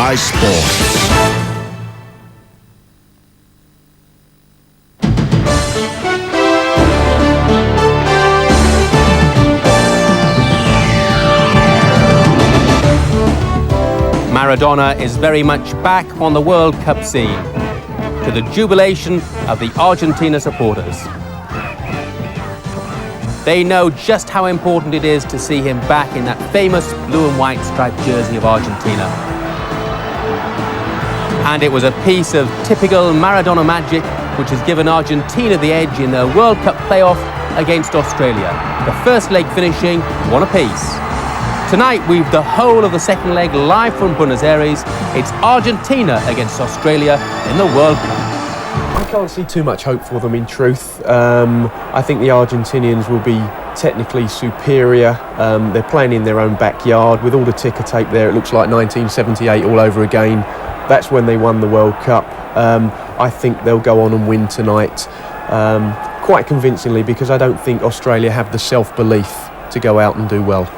Sky Sports. Maradona is very much back on the World Cup scene, to the jubilation of the Argentina supporters. They know just how important it is to see him back in that famous blue and white striped jersey of Argentina. And it was a piece of typical Maradona magic which has given Argentina the edge in the World Cup playoff against Australia. The first leg finishing 1 apiece. Tonight we've the whole of the second leg live from Buenos Aires. It's Argentina against Australia in the World Cup. I can't see too much hope for them, in truth. I think the Argentinians will be technically superior. They're playing in their own backyard with all the ticker tape there. It looks like 1978 all over again. That's when they won the World Cup. I think they'll go on and win tonight quite convincingly, because I don't think Australia have the self-belief to go out and do well.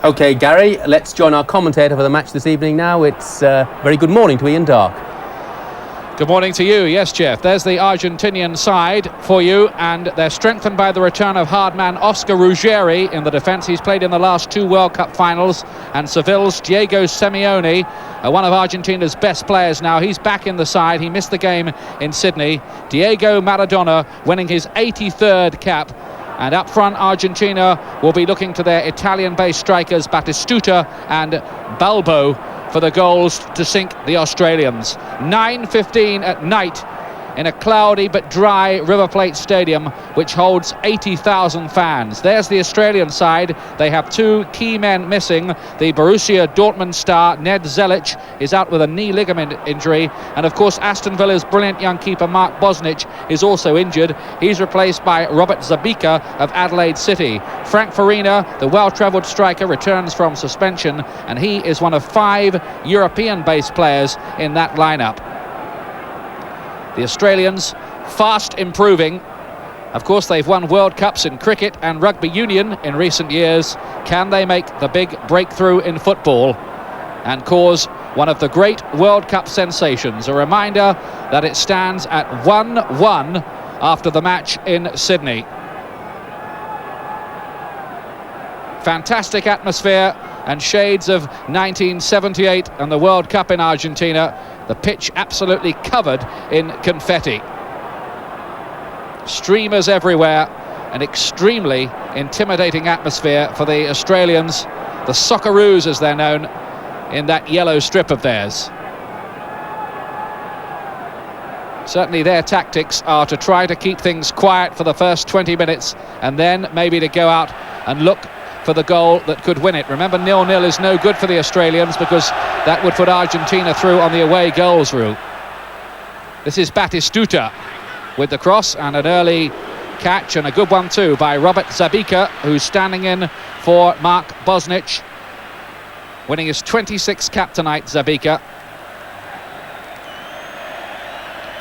OK, Gary, let's join our commentator for the match this evening now. It's very good morning to Ian Dark. Good morning to you. Yes, Jeff, there's the Argentinian side for you, and they're strengthened by the return of hard man Oscar Ruggeri in the defence. He's played in the last 2 World Cup finals, and Seville's Diego Simeone, one of Argentina's best players now. He's back in the side. He missed the game in Sydney. Diego Maradona winning his 83rd cap. And up front, Argentina will be looking to their Italian-based strikers Batistuta and Balbo for the goals to sink the Australians. 9:15 at night in a cloudy but dry River Plate Stadium, which holds 80,000 fans. There's the Australian side. They have 2 key men missing. The Borussia Dortmund star Ned Zelic is out with a knee ligament injury, and of course Aston Villa's brilliant young keeper Mark Bosnich is also injured. He's replaced by Robert Zabica of Adelaide City. Frank Farina, the well-travelled striker, returns from suspension, and he is one of 5 European-based players in that lineup. The Australians fast improving. Of course, they've won World Cups in cricket and rugby union in recent years. Can they make the big breakthrough in football and cause one of the great World Cup sensations? A reminder that it stands at 1-1 after the match in Sydney. Fantastic atmosphere and shades of 1978 and the World Cup in Argentina. The pitch absolutely covered in confetti. Streamers everywhere. An extremely intimidating atmosphere for the Australians, the Socceroos as they're known, in that yellow strip of theirs. Certainly their tactics are to try to keep things quiet for the first 20 minutes and then maybe to go out and look for the goal that could win it. Remember, 0-0 is no good for the Australians, because that would put Argentina through on the away goals rule. This is Batistuta with the cross, and an early catch, and a good one too, by Robert Zabica, who's standing in for Mark Bosnich, winning his 26th cap tonight, Zabica.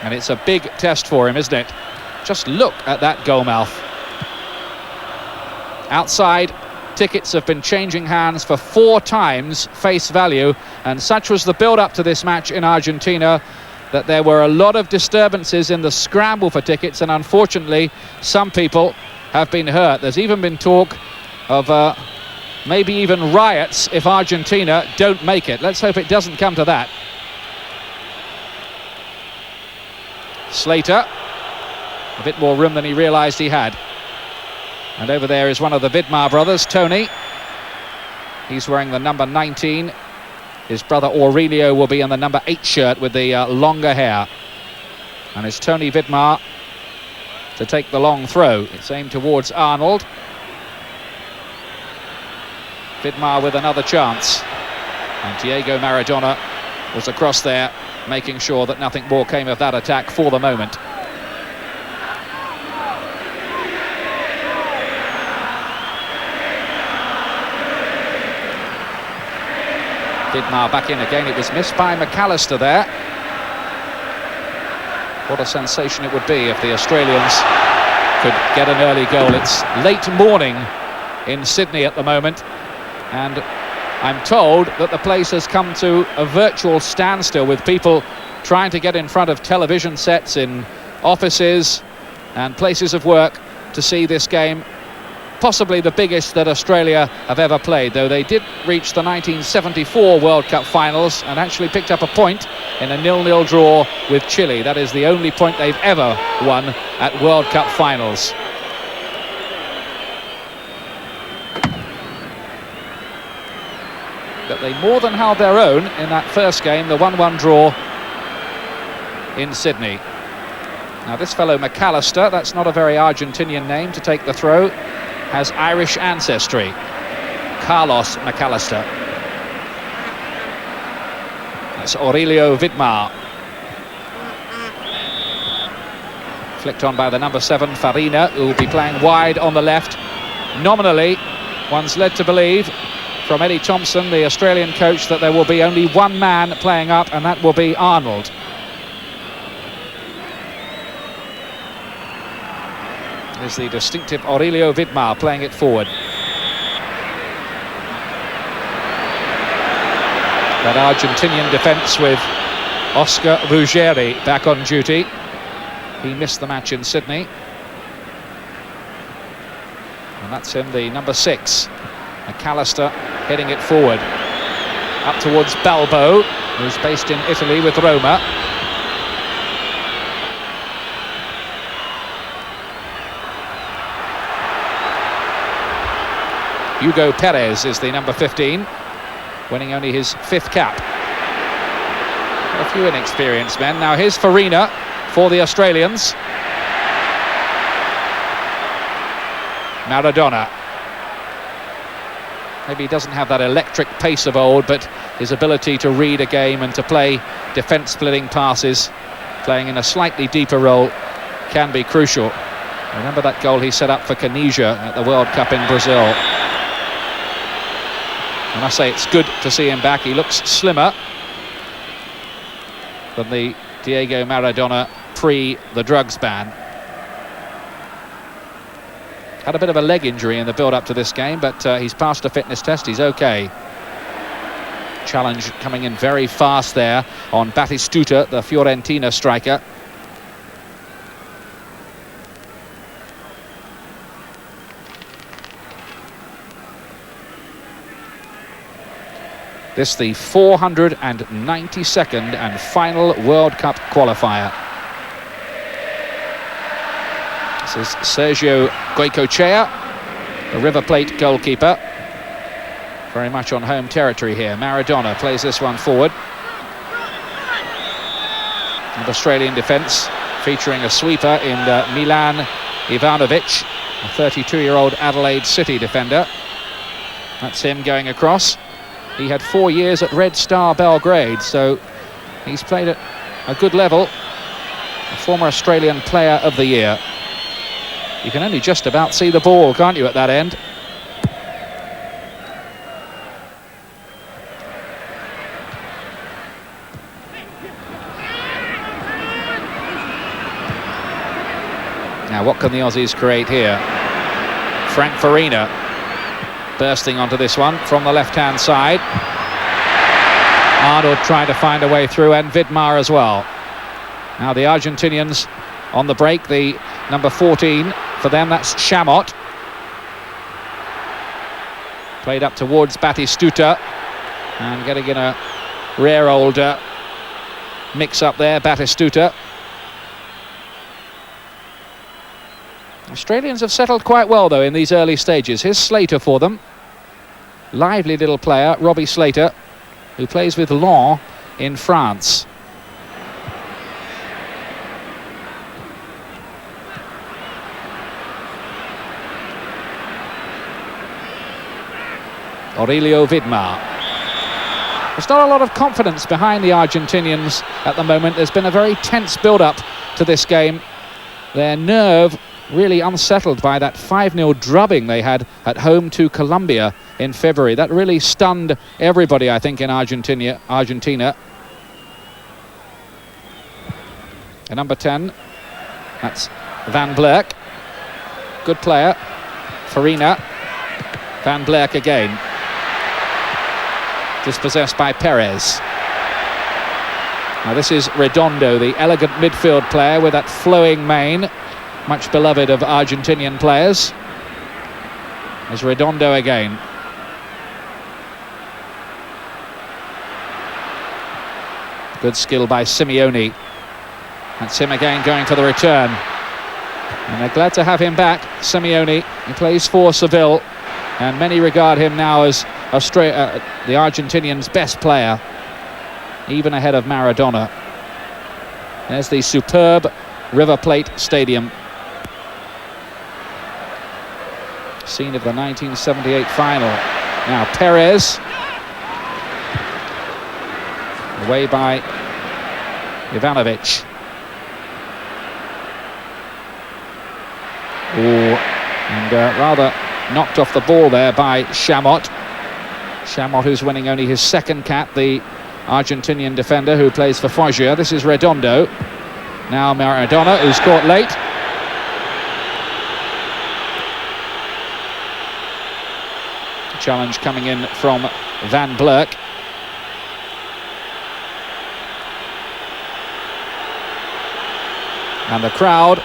And it's a big test for him, isn't it? Just look at that goal mouth. Outside, tickets have been changing hands for 4 times face value, and such was the build-up to this match in Argentina that there were a lot of disturbances in the scramble for tickets, and unfortunately some people have been hurt. There's even been talk of maybe even riots if Argentina don't make it. Let's hope it doesn't come to that. Slater, a bit more room than he realised he had. And over there is one of the Vidmar brothers, Tony. He's wearing the number 19. His brother Aurelio will be in the number 8 shirt with the longer hair. And it's Tony Vidmar to take the long throw. It's aimed towards Arnold. Vidmar with another chance. And Diego Maradona was across there, making sure that nothing more came of that attack for the moment. Vidmar back in again. It was missed by MacAllister there. What a sensation it would be if the Australians could get an early goal. It's late morning in Sydney at the moment, and I'm told that the place has come to a virtual standstill, with people trying to get in front of television sets in offices and places of work to see this game. Possibly the biggest that Australia have ever played, though they did reach the 1974 World Cup finals and actually picked up a point in a 0-0 draw with Chile. That is the only point they've ever won at World Cup finals. But they more than held their own in that first game, the 1-1 draw in Sydney. Now this fellow MacAllister, that's not a very Argentinian name to take the throw, has Irish ancestry. Carlos MacAllister. That's Aurelio Vidmar. Flicked on by the number 7, Farina, who will be playing wide on the left. Nominally, one's led to believe from Eddie Thompson, the Australian coach, that there will be only one man playing up, and that will be Arnold. Is the distinctive Aurelio Vidmar playing it forward. That Argentinian defence with Oscar Ruggeri back on duty. He missed the match in Sydney. And that's him, the number 6. MacAllister heading it forward. Up towards Balbo, who's based in Italy with Roma. Hugo Perez is the number 15, winning only his 5th cap. A few inexperienced men. Now here's Farina for the Australians. Maradona. Maybe he doesn't have that electric pace of old, but his ability to read a game and to play defence-splitting passes, playing in a slightly deeper role, can be crucial. Remember that goal he set up for Tunisia at the World Cup in Brazil. I must say it's good to see him back. He looks slimmer than the Diego Maradona pre the drugs ban. Had a bit of a leg injury in the build-up to this game, but he's passed a fitness test. He's okay. Challenge coming in very fast there on Batistuta, the Fiorentina striker. This the 492nd and final World Cup qualifier. This is Sergio Goycochea, the River Plate goalkeeper. Very much on home territory here. Maradona plays this one forward. And Australian defence featuring a sweeper in Milan Ivanovic, a 32-year-old Adelaide City defender. That's him going across. He had 4 years at Red Star Belgrade, so he's played at a good level. A former Australian Player of the Year. You can only just about see the ball, can't you, at that end? Now, what can the Aussies create here? Frank Farina bursting onto this one from the left-hand side. Arnold trying to find a way through, and Vidmar as well. Now the Argentinians on the break, the number 14 for them, that's Chamot. Played up towards Batistuta, and getting in a rare old mix-up there, Batistuta. Australians have settled quite well, though, in these early stages. Here's Slater for them. Lively little player, Robbie Slater, who plays with Lens in France. Aurelio Vidmar. There's not a lot of confidence behind the Argentinians at the moment. There's been a very tense build-up to this game. Their nerve really unsettled by that 5-0 drubbing they had at home to Colombia in February. That really stunned everybody, I think, in Argentina. And number 10, that's Van Blerk. Good player. Farina. Van Blerk again. Dispossessed by Perez. Now this is Redondo, the elegant midfield player with that flowing mane, much beloved of Argentinian players. There's Redondo again. Good skill by Simeone. That's him again going for the return. And they're glad to have him back, Simeone. He plays for Seville, and many regard him now as the Argentinians' best player, even ahead of Maradona. There's the superb River Plate Stadium, scene of the 1978 final. Now Perez, away by Ivanovic. And rather knocked off the ball there by Chamot. Chamot, who's winning only his second cap, the Argentinian defender who plays for Foggia. This is Redondo. Now Maradona, who's caught late. Challenge coming in from Van Blurk. And the crowd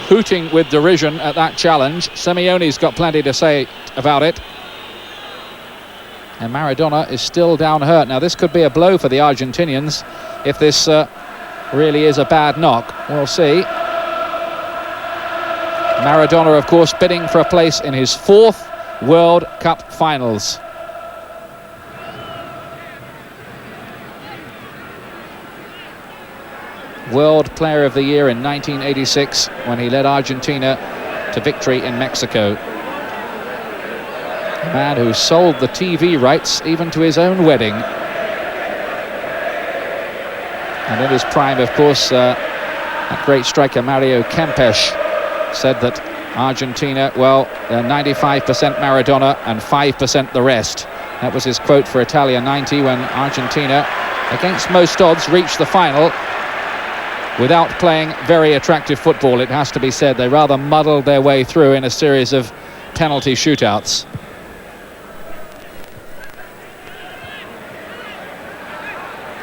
hooting with derision at that challenge. Simeone's got plenty to say about it. And Maradona is still down hurt. Now this could be a blow for the Argentinians if this really is a bad knock. We'll see. Maradona, of course, bidding for a place in his 4th World Cup finals. World Player of the Year in 1986 when he led Argentina to victory in Mexico. A man who sold the TV rights even to his own wedding. And in his prime, of course, that great striker Mario Kempes said that Argentina, well, 95% Maradona and 5% the rest. That was his quote for Italia 90 when Argentina, against most odds, reached the final without playing very attractive football, it has to be said. They rather muddled their way through in a series of penalty shootouts.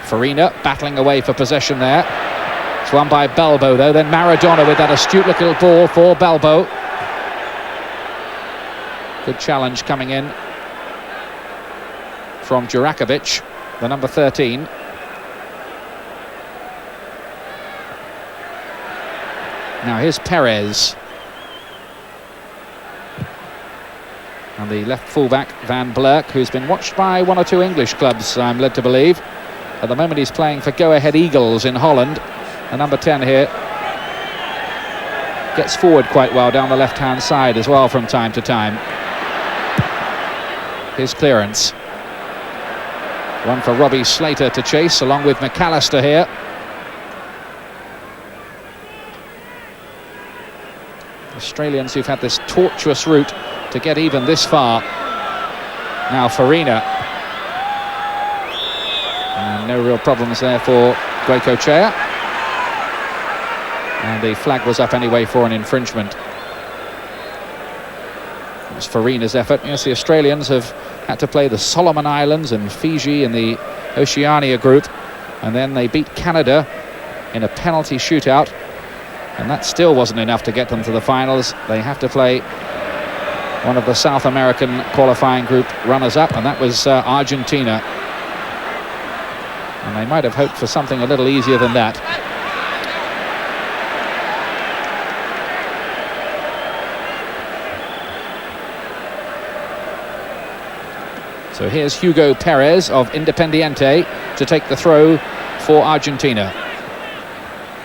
Farina battling away for possession there. It's won by Balbo, though. Then Maradona with that astute little ball for Balbo. Good challenge coming in from Jurakovic, the number 13. Now here's Perez. And the left fullback, Van Blurk, who's been watched by 1 or 2 English clubs, I'm led to believe. At the moment he's playing for Go Ahead Eagles in Holland. The number 10 here gets forward quite well down the left-hand side as well from time to time. His clearance. One for Robbie Slater to chase, along with MacAllister here. Australians who've had this tortuous route to get even this far. Now Farina. And no real problems there for Goycochea. And the flag was up anyway for an infringement. It was Farina's effort. Yes, the Australians have had to play the Solomon Islands and Fiji in the Oceania group. And then they beat Canada in a penalty shootout. And that still wasn't enough to get them to the finals. They have to play one of the South American qualifying group runners-up, and that was Argentina. And they might have hoped for something a little easier than that. So here's Hugo Perez of Independiente to take the throw for Argentina.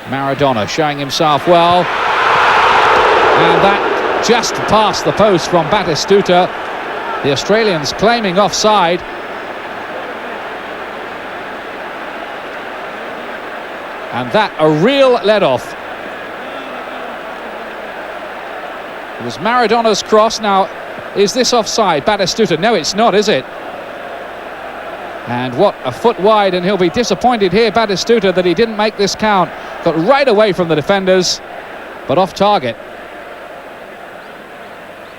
Maradona showing himself well, and that just past the post from Batistuta. The Australians claiming offside. And that a real let-off. It was Maradona's cross. Now, is this offside? Batistuta? No, it's not, is it? And what a foot wide, and he'll be disappointed here, Batistuta, that he didn't make this count. Got right away from the defenders, but off target.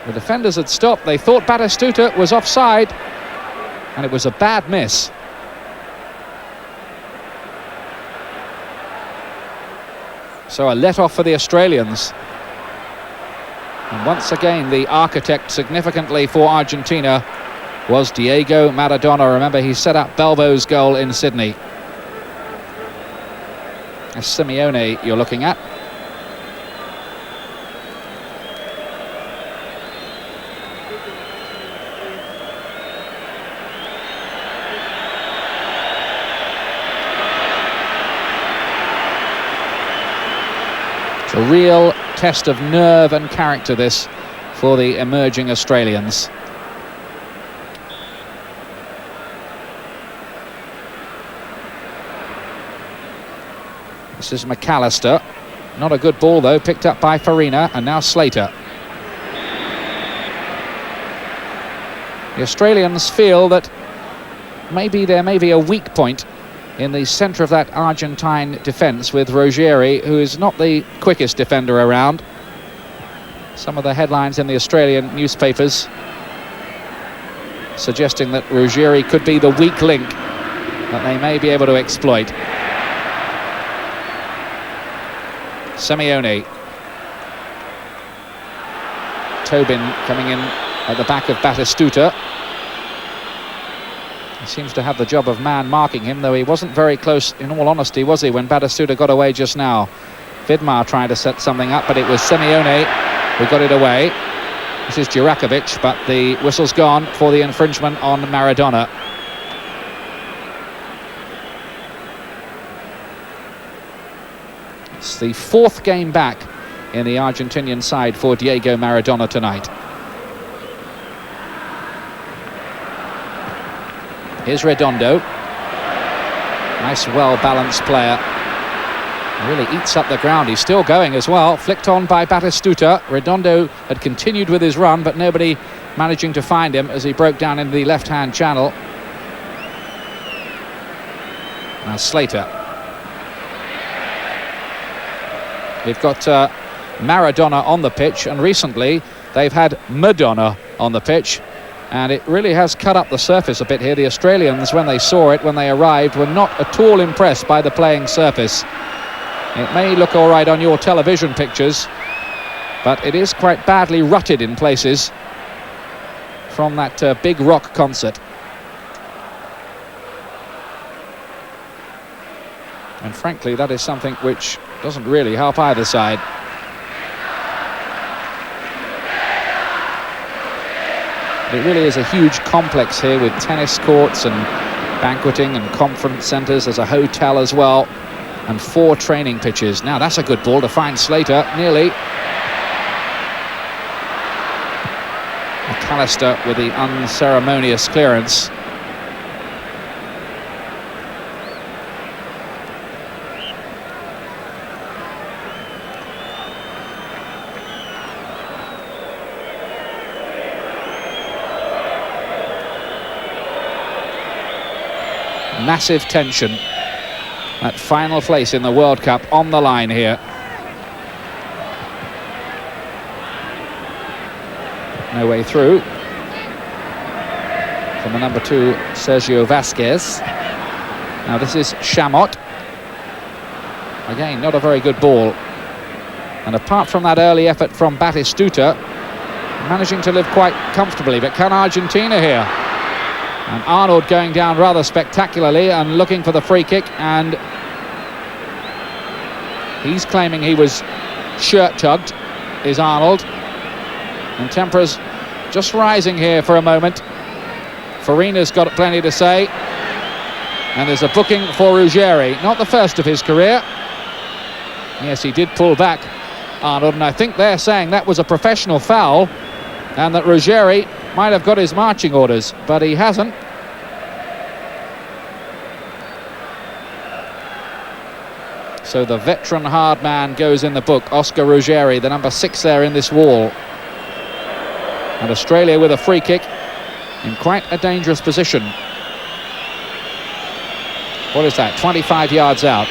The defenders had stopped. They thought Batistuta was offside. And it was a bad miss. So a let-off for the Australians. And once again, the architect significantly for Argentina was Diego Maradona. Remember, he set up Balbo's goal in Sydney. It's Simeone you're looking at. It's a real test of nerve and character, this, for the emerging Australians. This is MacAllister. Not a good ball, though, picked up by Farina, and now Slater. The Australians feel that maybe there may be a weak point in the centre of that Argentine defence with Ruggeri, who is not the quickest defender around. Some of the headlines in the Australian newspapers suggesting that Ruggeri could be the weak link that they may be able to exploit. Simeone. Tobin coming in at the back of Batistuta. He seems to have the job of man marking him, though he wasn't very close, in all honesty, was he, when Batistuta got away just now. Vidmar trying to set something up, but it was Simeone who got it away. This is Jurakovic, but the whistle's gone for the infringement on Maradona. It's the fourth game back in the Argentinian side for Diego Maradona tonight. Here's Redondo. Nice, well-balanced player. Really eats up the ground. He's still going as well. Flicked on by Batistuta. Redondo had continued with his run, but nobody managing to find him as he broke down into the left-hand channel. Now Slater. We've got Maradona on the pitch, and recently they've had Madonna on the pitch, and it really has cut up the surface a bit here. The Australians, when they saw it, when they arrived, were not at all impressed by the playing surface. It may look all right on your television pictures, but it is quite badly rutted in places from that big rock concert. And frankly, that is something which doesn't really help either side. It really is a huge complex here with tennis courts and banqueting and conference centres. There's a hotel as well, and 4 training pitches. Now that's a good ball to find Slater, nearly. MacAllister with the unceremonious clearance. Massive tension. That final place in the World Cup on the line here. No way through from the number 2, Sergio Vazquez. Now this is Chamot. Again, not a very good ball. And apart from that early effort from Batistuta, managing to live quite comfortably. But can Argentina here? And Arnold going down rather spectacularly and looking for the free kick, and he's claiming he was shirt-tugged, is Arnold. And tempers just rising here for a moment. Farina's got plenty to say. And there's a booking for Ruggeri, not the first of his career. Yes, he did pull back, Arnold, and I think they're saying that was a professional foul and that Ruggeri might have got his marching orders, but he hasn't. So the veteran hard man goes in the book, Oscar Ruggeri, the number 6 there in this wall. And Australia with a free kick in quite a dangerous position. What is that? 25 yards out.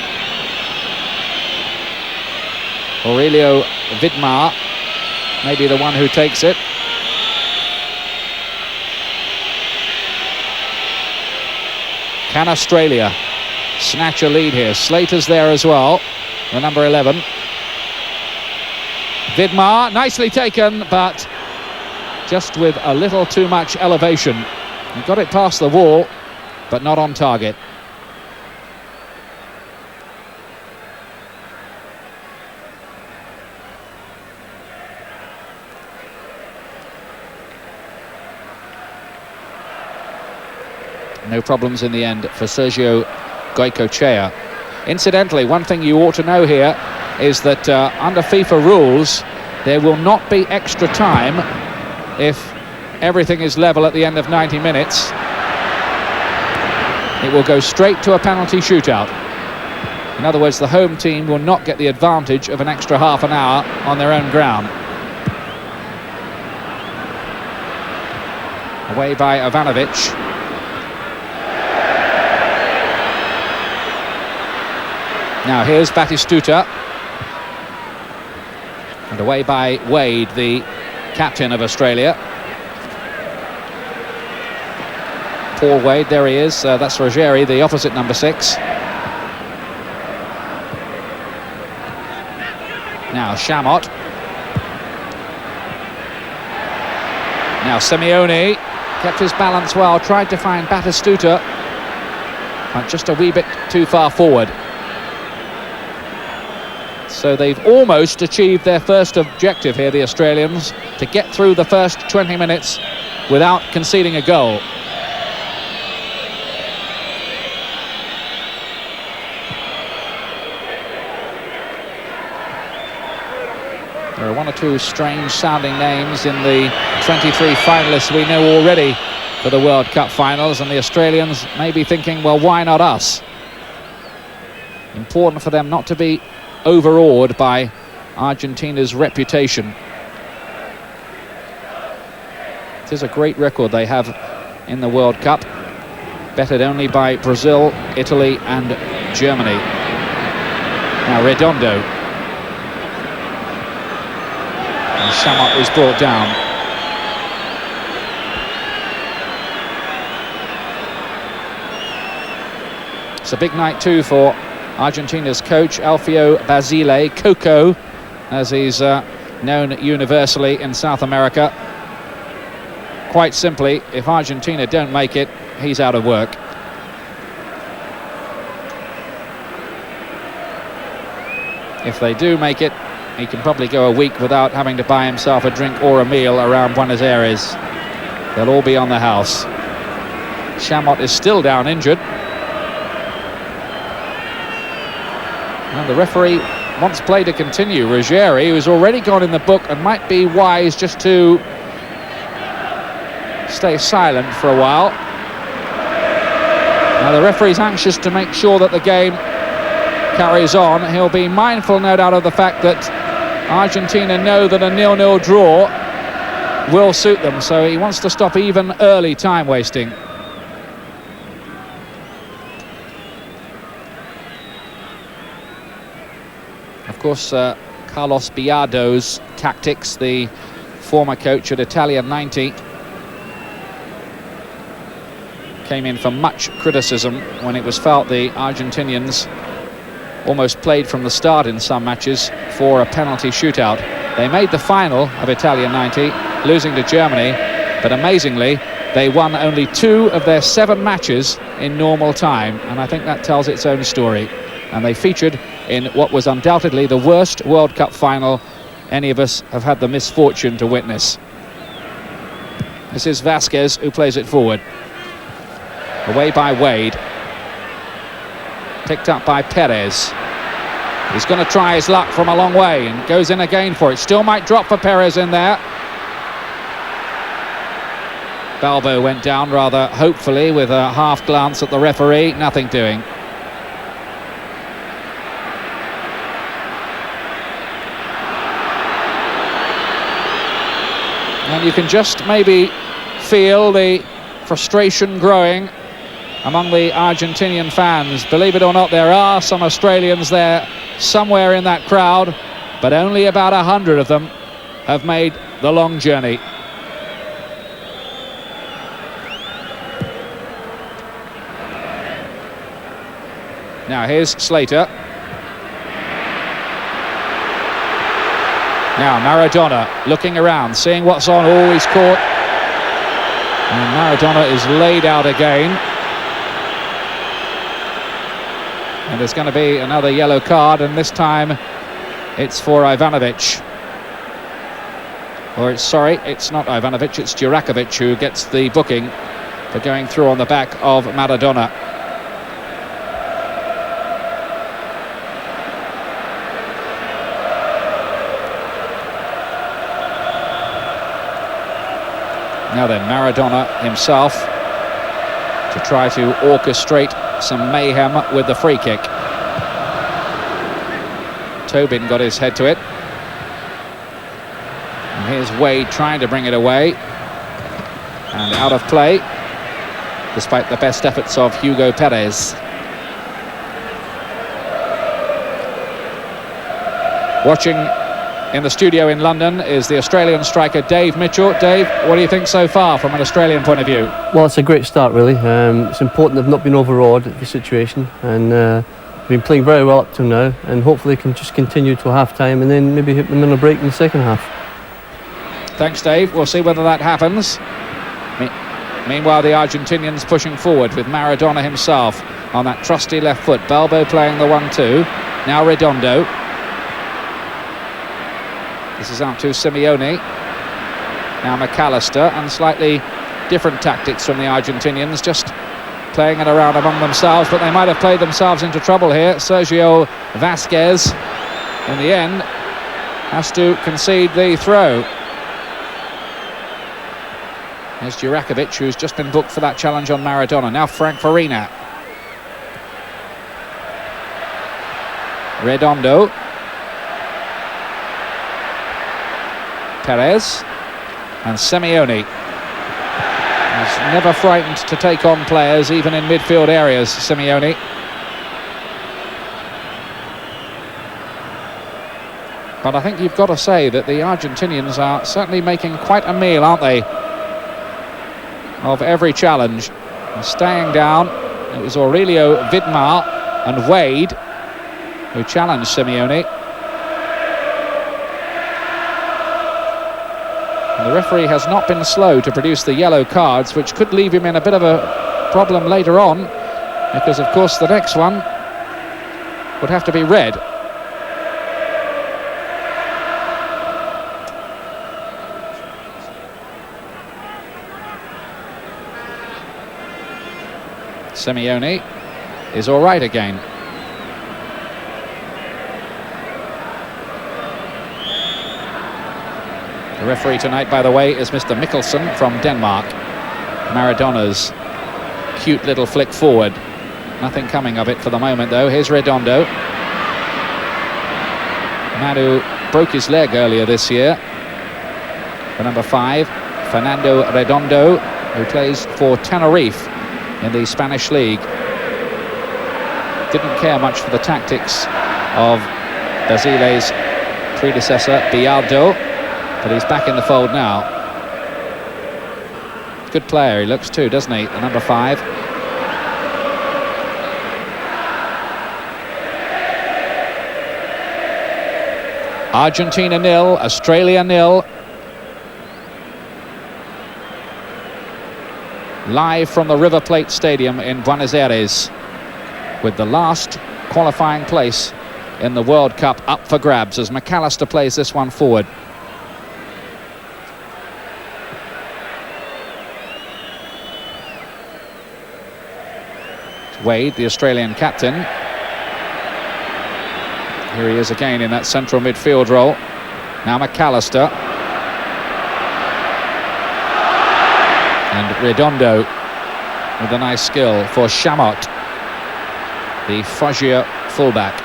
Aurelio Vidmar may be the one who takes it. Can Australia snatch a lead here? Slater's there as well, the number 11. Vidmar, nicely taken, but just with a little too much elevation. He got it past the wall, but not on target. No problems in the end for Sergio Goycochea. Incidentally, one thing you ought to know here is that under FIFA rules, there will not be extra time if everything is level at the end of 90 minutes. It will go straight to a penalty shootout. In other words, the home team will not get the advantage of an extra half an hour on their own ground. Away by Ivanovic. Now here's Batistuta. And away by Wade, the captain of Australia. Paul Wade, there he is. That's Ruggeri, the opposite number 6. Now Chamot. Now Simeone kept his balance well, tried to find Batistuta, but just a wee bit too far forward. So they've almost achieved their first objective here, the Australians, to get through the first 20 minutes without conceding a goal. There are one or two strange sounding names in the 23 finalists we know already for the World Cup finals, and the Australians may be thinking, well, why not us? Important for them not to be overawed by Argentina's reputation. It is a great record they have in the World Cup, bettered only by Brazil, Italy and Germany. Now Redondo. And Chamot is brought down. It's a big night too for Argentina's coach, Alfio Basile, Coco, as he's known universally in South America. Quite simply, if Argentina don't make it, he's out of work. If they do make it, he can probably go a week without having to buy himself a drink or a meal around Buenos Aires. They'll all be on the house. Chamot is still down injured. And the referee wants play to continue. Ruggeri, who's already gone in the book and might be wise just to stay silent for a while. Now the referee's anxious to make sure that the game carries on. He'll be mindful, no doubt, of the fact that Argentina know that a 0-0 draw will suit them, so he wants to stop even early time wasting. Of course, Carlos Biado's tactics, the former coach at Italia 90, came in for much criticism when it was felt the Argentinians almost played from the start in some matches for a penalty shootout. They made the final of Italia 90, losing to Germany, but amazingly, they won only 2 of their 7 matches in normal time, and I think that tells its own story. And they featured in what was undoubtedly the worst World Cup final any of us have had the misfortune to witness. This is Vazquez who plays it forward. Away by Wade. Picked up by Perez. He's going to try his luck from a long way and goes in again for it. Still might drop for Perez in there. Balbo went down rather hopefully with a half glance at the referee. Nothing doing. And you can just maybe feel the frustration growing among the Argentinian fans. Believe it or not, there are some Australians there somewhere in that crowd, but only about 100 of them have made the long journey. Now here's Slater. Now Maradona looking around, seeing what's on. Oh, he's caught. And Maradona is laid out again. And there's going to be another yellow card, and this time it's for Ivanovic. Or it's not Ivanovic, it's Durakovic who gets the booking for going through on the back of Maradona. Now then, Maradona himself to try to orchestrate some mayhem with the free kick. Tobin got his head to it. And here's Wade trying to bring it away. And out of play, despite the best efforts of Hugo Perez. Watching in the studio in London is the Australian striker Dave Mitchell. Dave, what do you think so far from an Australian point of view? Well, it's a great start, really. It's important they've not been overawed at the situation, and been playing very well up to now, and hopefully can just continue till half-time and then maybe hit them in a break in the second half. Thanks, Dave. We'll see whether that happens. Meanwhile, the Argentinians pushing forward with Maradona himself on that trusty left foot. Balbo playing the 1-2. Now Redondo. This is out to Simeone. Now MacAllister, and slightly different tactics from the Argentinians, just playing it around among themselves, but they might have played themselves into trouble here. Sergio Vazquez, in the end, has to concede the throw. There's Durakovic, who's just been booked for that challenge on Maradona. Now Frank Farina. Redondo. Perez and Simeone. He's never frightened to take on players, even in midfield areas, Simeone. But I think you've got to say that the Argentinians are certainly making quite a meal, aren't they, of every challenge. And staying down, it was Aurelio Vidmar and Wade who challenged Simeone. And the referee has not been slow to produce the yellow cards, which could leave him in a bit of a problem later on, because of course the next one would have to be red. Simeone is all right again. The referee tonight, by the way, is Mr. Mikkelsen from Denmark. Maradona's cute little flick forward. Nothing coming of it for the moment, though. Here's Redondo. Manu broke his leg earlier this year. For number 5, Fernando Redondo, who plays for Tenerife in the Spanish league. Didn't care much for the tactics of Basile's predecessor, Bialdo, but he's back in the fold now. Good player he looks too, doesn't he? The number 5. Argentina 0, Australia 0. Live from the River Plate Stadium in Buenos Aires, with the last qualifying place in the World Cup up for grabs as MacAllister plays this one forward. Wade, the Australian captain. Here he is again in that central midfield role. Now MacAllister. And Redondo with a nice skill for Chamot, the Foggia fullback.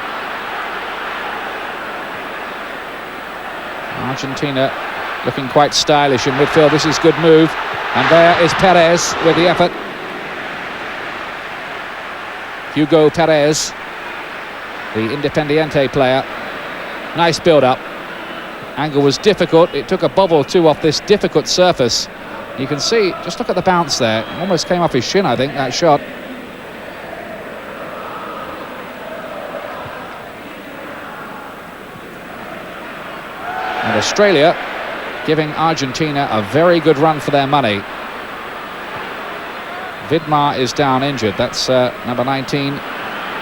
Argentina looking quite stylish in midfield. This is good move. And there is Perez with the effort. Hugo Perez, the Independiente player. Nice build-up. Angle was difficult. It took a bob or two off this difficult surface. You can see, just look at the bounce there. Almost came off his shin, I think, that shot. Australia giving Argentina a very good run for their money. Vidmar is down injured. That's number 19,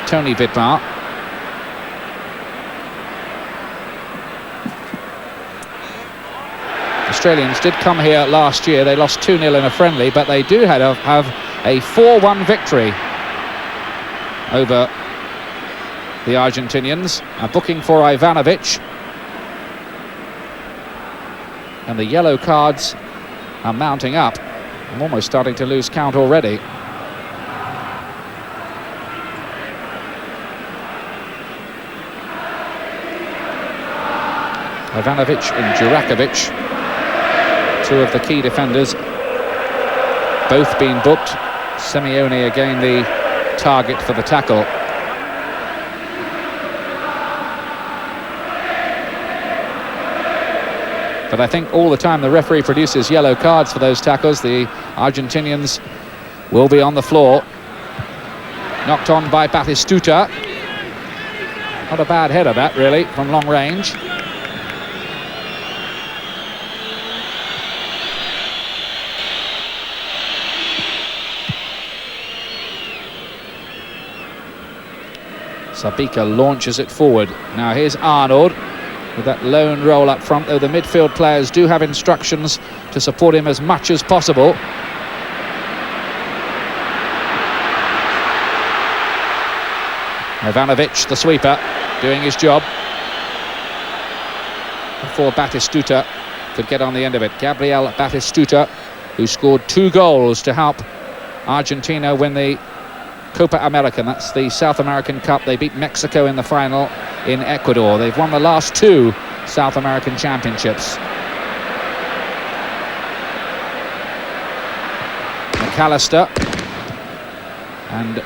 Tony Vidmar. Australians did come here last year. They lost 2-0 in a friendly, but they do have a 4-1 victory over the Argentinians. A booking for Ivanovic. And the yellow cards are mounting up. I'm almost starting to lose count already. Ivanovic and Jurakovic, two of the key defenders, both being booked. Simeone again the target for the tackle. But I think all the time the referee produces yellow cards for those tackles, the Argentinians will be on the floor. Knocked on by Batistuta. Not a bad header that, really, from long range. Sabika launches it forward. Now here's Arnold with that lone roll up front, though the midfield players do have instructions to support him as much as possible. Ivanovic, the sweeper, doing his job before Batistuta could get on the end of it. Gabriel Batistuta, who scored 2 goals to help Argentina win the Copa America. That's the South American Cup. They beat Mexico in the final in Ecuador. They've won the last 2 South American championships. MacAllister, and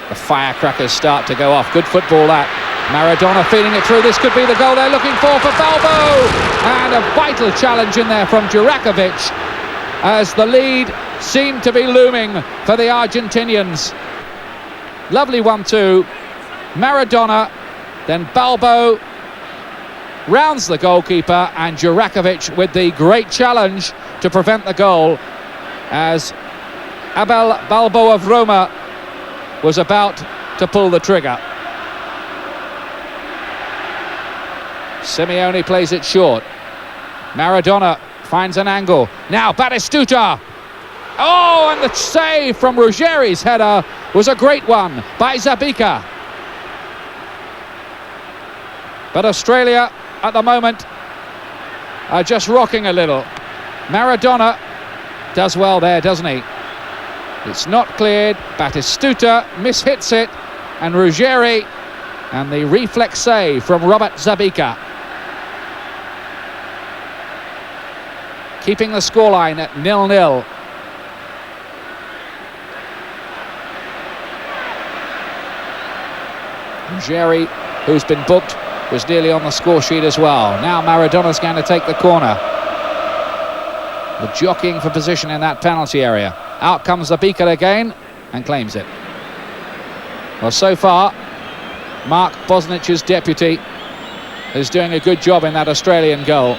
the firecrackers start to go off. Good football that. Maradona feeding it through. This could be the goal they're looking for Balbo, and a vital challenge in there from Jurakovic as the lead seemed to be looming for the Argentinians. Lovely 1-2. Maradona, then Balbo rounds the goalkeeper, and Jurakovic with the great challenge to prevent the goal as Abel Balbo of Roma was about to pull the trigger. Simeone plays it short. Maradona finds an angle. Now Batistuta. Oh, and the save from Ruggeri's header was a great one by Sabika. But Australia at the moment are just rocking a little. Maradona does well there, doesn't he? It's not cleared. Batistuta mishits it, and Ruggeri, and the reflex save from Robert Sabika, keeping the scoreline at 0-0. Ruggeri, who's been booked, was nearly on the score sheet as well. Now Maradona's going to take the corner. The jockeying for position in that penalty area. Out comes Sabika again and claims it. Well, so far, Mark Bosnich's deputy is doing a good job in that Australian goal,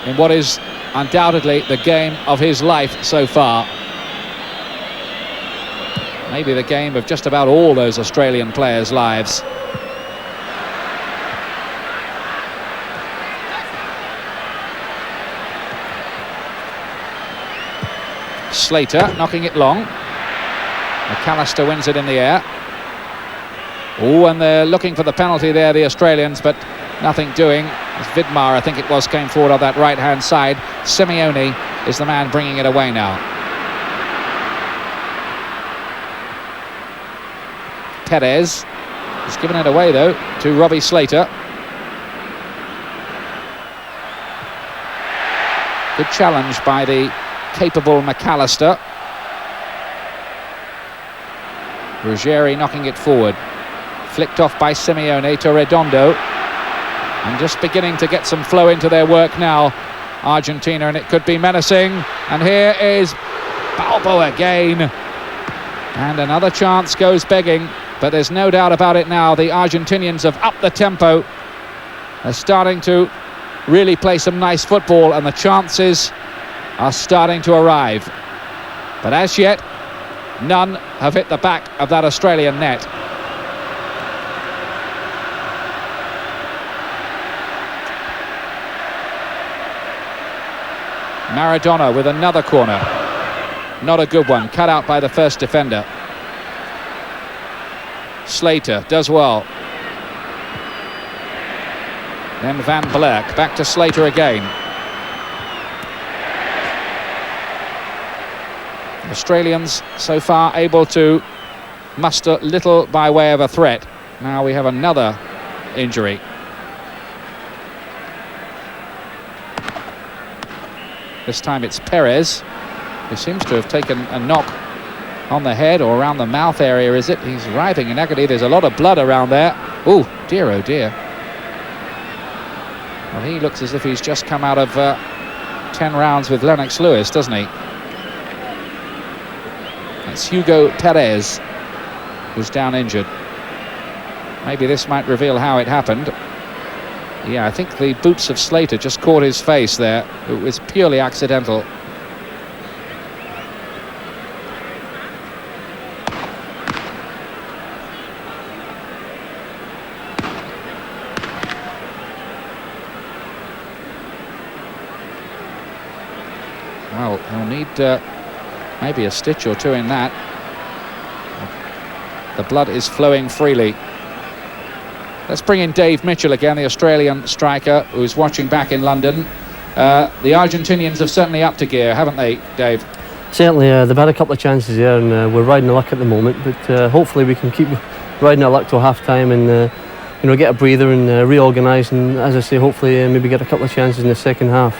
in what is undoubtedly the game of his life so far. Maybe the game of just about all those Australian players' lives. Slater knocking it long. MacAllister wins it in the air. Oh, and they're looking for the penalty there, the Australians, but nothing doing. As Vidmar, I think it was, came forward on that right-hand side. Simeone is the man bringing it away now. Perez has given it away, though, to Robbie Slater. Good challenge by the capable MacAllister. Ruggeri knocking it forward. Flicked off by Simeone to Redondo. And just beginning to get some flow into their work now, Argentina, and it could be menacing. And here is Balbo again. And another chance goes begging, but there's no doubt about it now. The Argentinians have upped the tempo. They're starting to really play some nice football, and the chances are starting to arrive. But as yet, none have hit the back of that Australian net. Maradona with another corner. Not a good one, cut out by the first defender. Slater does well. Then Van Blerk, back to Slater again. Australians so far able to muster little by way of a threat. Now we have another injury. This time it's Perez, who seems to have taken a knock on the head or around the mouth area, is it? He's writhing in agony. There's a lot of blood around there. Oh dear, oh dear. Well, he looks as if he's just come out of 10 rounds with Lennox Lewis, doesn't he? It's Hugo Perez who's down injured. Maybe this might reveal how it happened. Yeah, I think the boots of Slater just caught his face there. It was purely accidental. Well, he'll need maybe a stitch or two in that. The blood is flowing freely. Let's bring in Dave Mitchell again, the Australian striker who's watching back in London. The Argentinians have certainly upped a gear, haven't they, Dave? Certainly, they've had a couple of chances here, and we're riding the luck at the moment. But hopefully, we can keep riding our luck till half time and get a breather and reorganise. And as I say, hopefully, maybe get a couple of chances in the second half.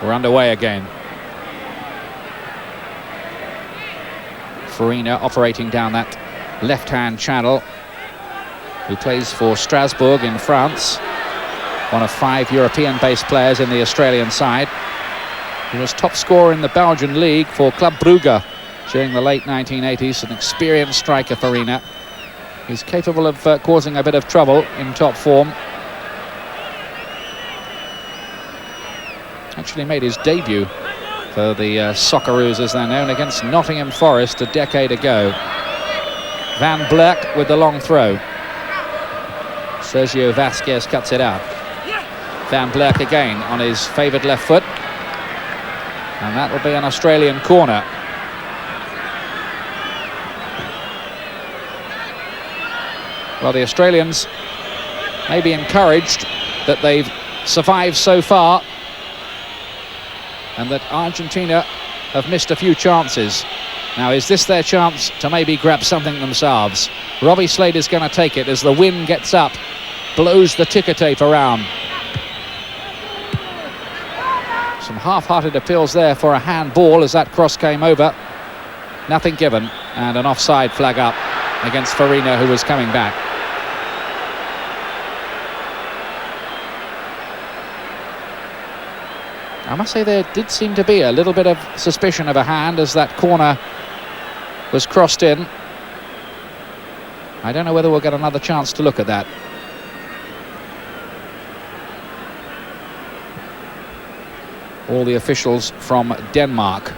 We're underway again. Farina operating down that left-hand channel, who plays for Strasbourg in France, one of 5 European-based players in the Australian side. He was top scorer in the Belgian league for Club Brugge during the late 1980s, an experienced striker, Farina. He's capable of causing a bit of trouble in top form. Actually made his debut for the Socceroos, as they're known, against Nottingham Forest a decade ago. Van Blerk with the long throw. Sergio Vazquez cuts it out. Van Blerk again on his favoured left foot. And that will be an Australian corner. Well, the Australians may be encouraged that they've survived so far, and that Argentina have missed a few chances. Now, is this their chance to maybe grab something themselves? Robbie Slater's going to take it as the wind gets up, blows the ticker tape around. Some half-hearted appeals there for a handball as that cross came over. Nothing given, and an offside flag up against Farina, who was coming back. I must say there did seem to be a little bit of suspicion of a hand as that corner was crossed in. I don't know whether we'll get another chance to look at that. All the officials from Denmark.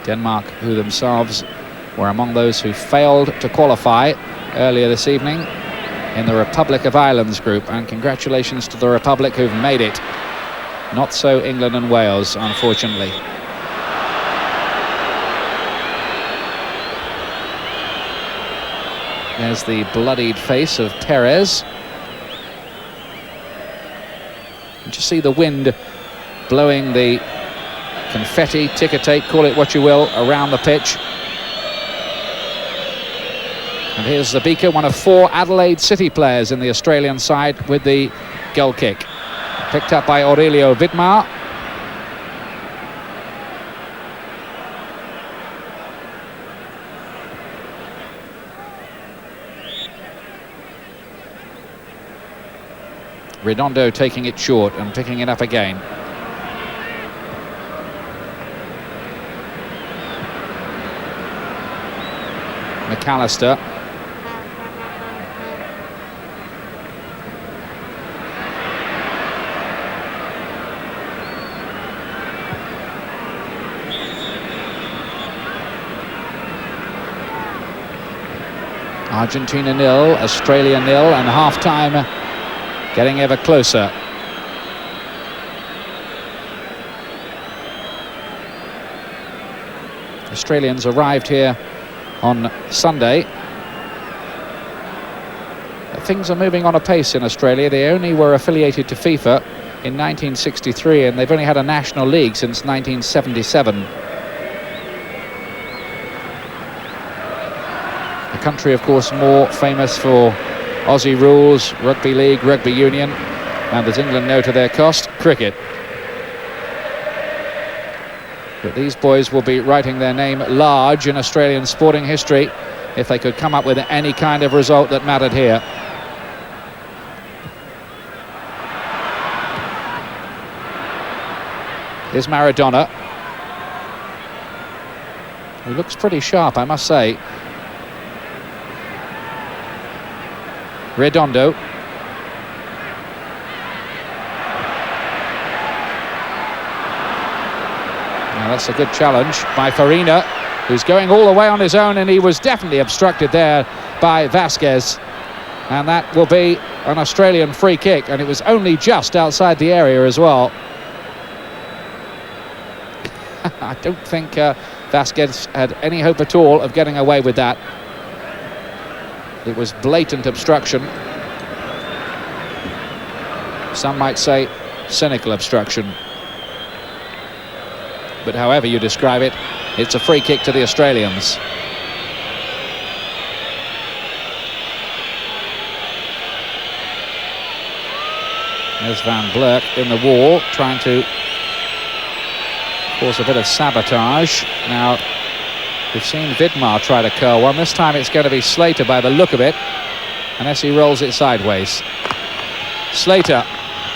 Denmark, who themselves were among those who failed to qualify earlier this evening in the Republic of Ireland's group, and congratulations to the Republic who've made it. Not so England and Wales, unfortunately. There's the bloodied face of Perez. You just see the wind blowing the confetti, ticker tape, call it what you will, around the pitch. And here's Zabika, one of 4 Adelaide City players in the Australian side, with the goal kick. Picked up by Aurelio Vidmar. Redondo taking it short and picking it up again. MacAllister. Argentina 0, Australia 0, and half-time getting ever closer. Australians arrived here on Sunday. Things are moving on apace in Australia. They only were affiliated to FIFA in 1963, and they've only had a national league since 1977. A country, of course, more famous for Aussie rules, rugby league, rugby union, and as England know to their cost, cricket. But these boys will be writing their name large in Australian sporting history if they could come up with any kind of result that mattered here. Here's Maradona, who looks pretty sharp, I must say. Redondo. Now that's a good challenge by Farina, who's going all the way on his own, and he was definitely obstructed there by Vazquez. And that will be an Australian free kick, and it was only just outside the area as well. I don't think Vazquez had any hope at all of getting away with that. It was blatant obstruction. Some might say cynical obstruction. But however you describe it, it's a free kick to the Australians. There's Van Blerk in the wall, trying to cause a bit of sabotage. Now, we've seen Vidmar try to curl one. This time it's going to be Slater by the look of it, unless he rolls it sideways. Slater,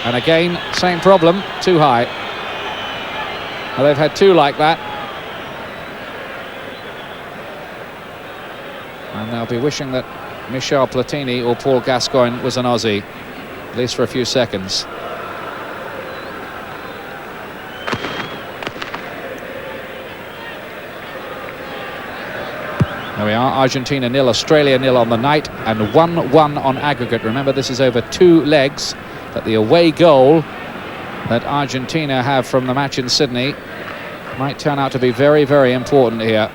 and again, same problem, too high. Well, they've had two like that. And they'll be wishing that Michel Platini or Paul Gascoigne was an Aussie, at least for a few seconds. There we are, Argentina 0, Australia 0 on the night, and 1-1 on aggregate. Remember, this is over 2 legs, but the away goal that Argentina have from the match in Sydney might turn out to be very, very important here.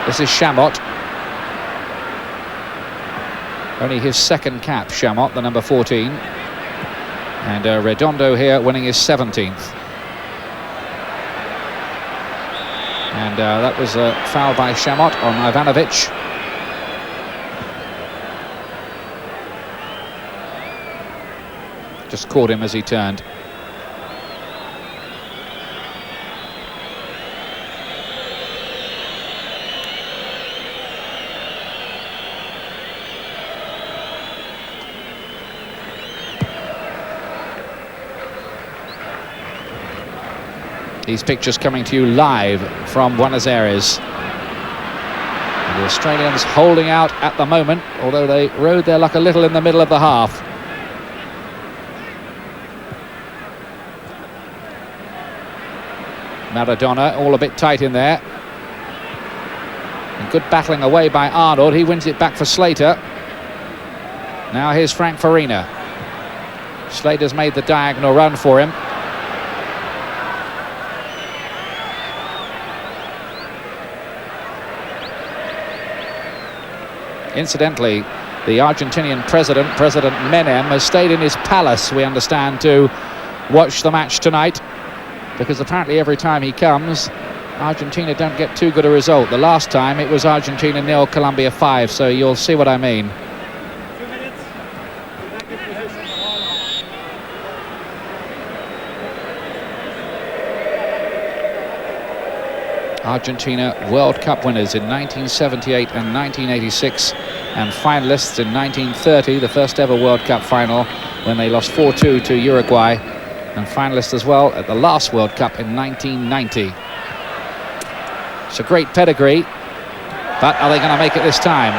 This is Chamot. Only his second cap, Chamot, the number 14. And Redondo here winning his 17th. And that was a foul by Chamot on Ivanovic. Just caught him as he turned. These pictures coming to you live from Buenos Aires. And the Australians holding out at the moment, although they rode their luck a little in the middle of the half. Maradona all a bit tight in there. And good battling away by Arnold. He wins it back for Slater. Now here's Frank Farina. Slater's made the diagonal run for him. Incidentally, the Argentinian President Menem, has stayed in his palace, we understand, to watch the match tonight, because apparently every time he comes, Argentina don't get too good a result. The last time it was Argentina 0, Colombia 5, so you'll see what I mean. Argentina World Cup winners in 1978 and 1986, and finalists in 1930, the first ever World Cup final, when they lost 4-2 to Uruguay and finalist as well at the last World Cup in 1990. It's a great pedigree, but are they going to make it this time?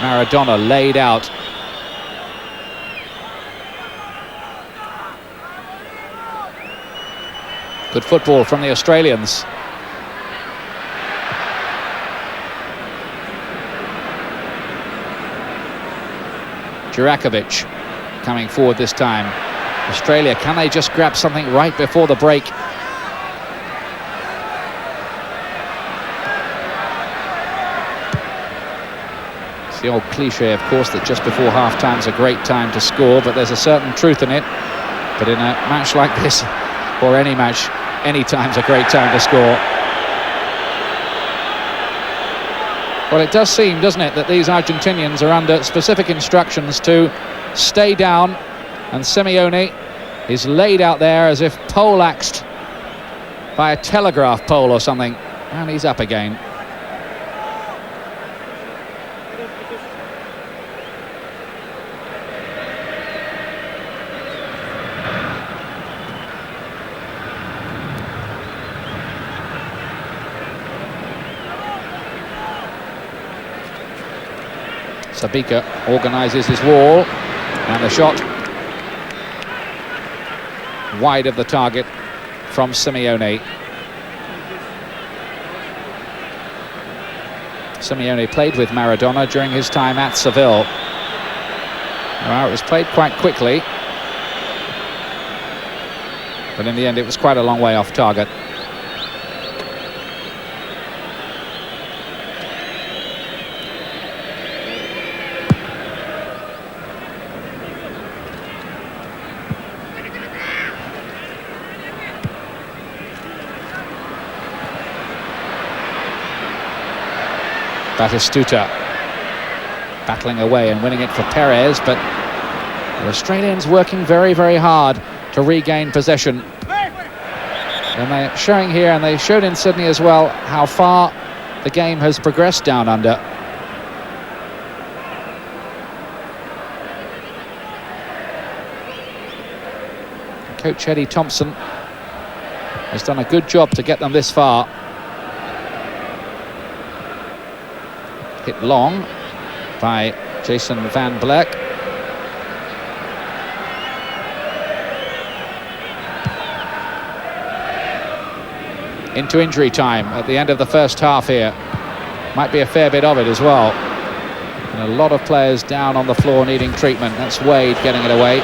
Maradona laid out. Good football from the Australians. Jurakovic coming forward this time. Australia, can they just grab something right before the break? It's the old cliche, of course, that just before half-time's a great time to score, but there's a certain truth in it. But in a match like this, or any match, any time's a great time to score. Well, it does seem, doesn't it, that these Argentinians are under specific instructions to stay down, and Simeone is laid out there as if poleaxed by a telegraph pole or something, and he's up again. Sabika organises his wall, and the shot wide of the target from Simeone. Simeone played with Maradona during his time at Seville. Well, it was played quite quickly, but in the end it was quite a long way off target. Batistuta battling away and winning it for Perez, but the Australians working very, very hard to regain possession. And they're showing here, and they showed in Sydney as well, how far the game has progressed down under. Coach Eddie Thompson has done a good job to get them this far. Hit long by Jason Van Bleck. Into injury time at the end of the first half here. Might be a fair bit of it as well. And a lot of players down on the floor needing treatment. That's Wade getting it away.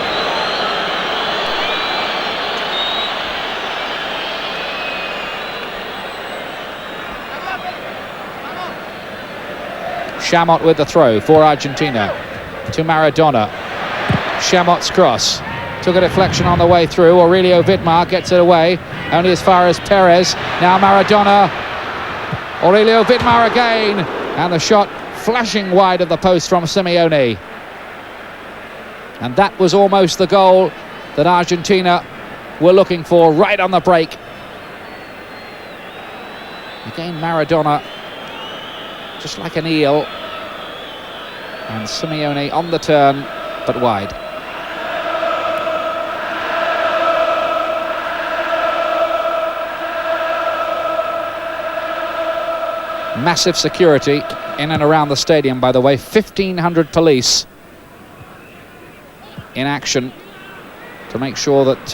Chamot with the throw for Argentina to Maradona. Chamot's cross took a deflection on the way through. Aurelio Vidmar gets it away, only as far as Perez. Now Maradona. Aurelio Vidmar again, and the shot flashing wide of the post from Simeone. And that was almost the goal that Argentina were looking for right on the break. Again, Maradona, just like an eel. And Simeone on the turn, but wide. Massive security in and around the stadium, by the way. 1,500 police in action to make sure that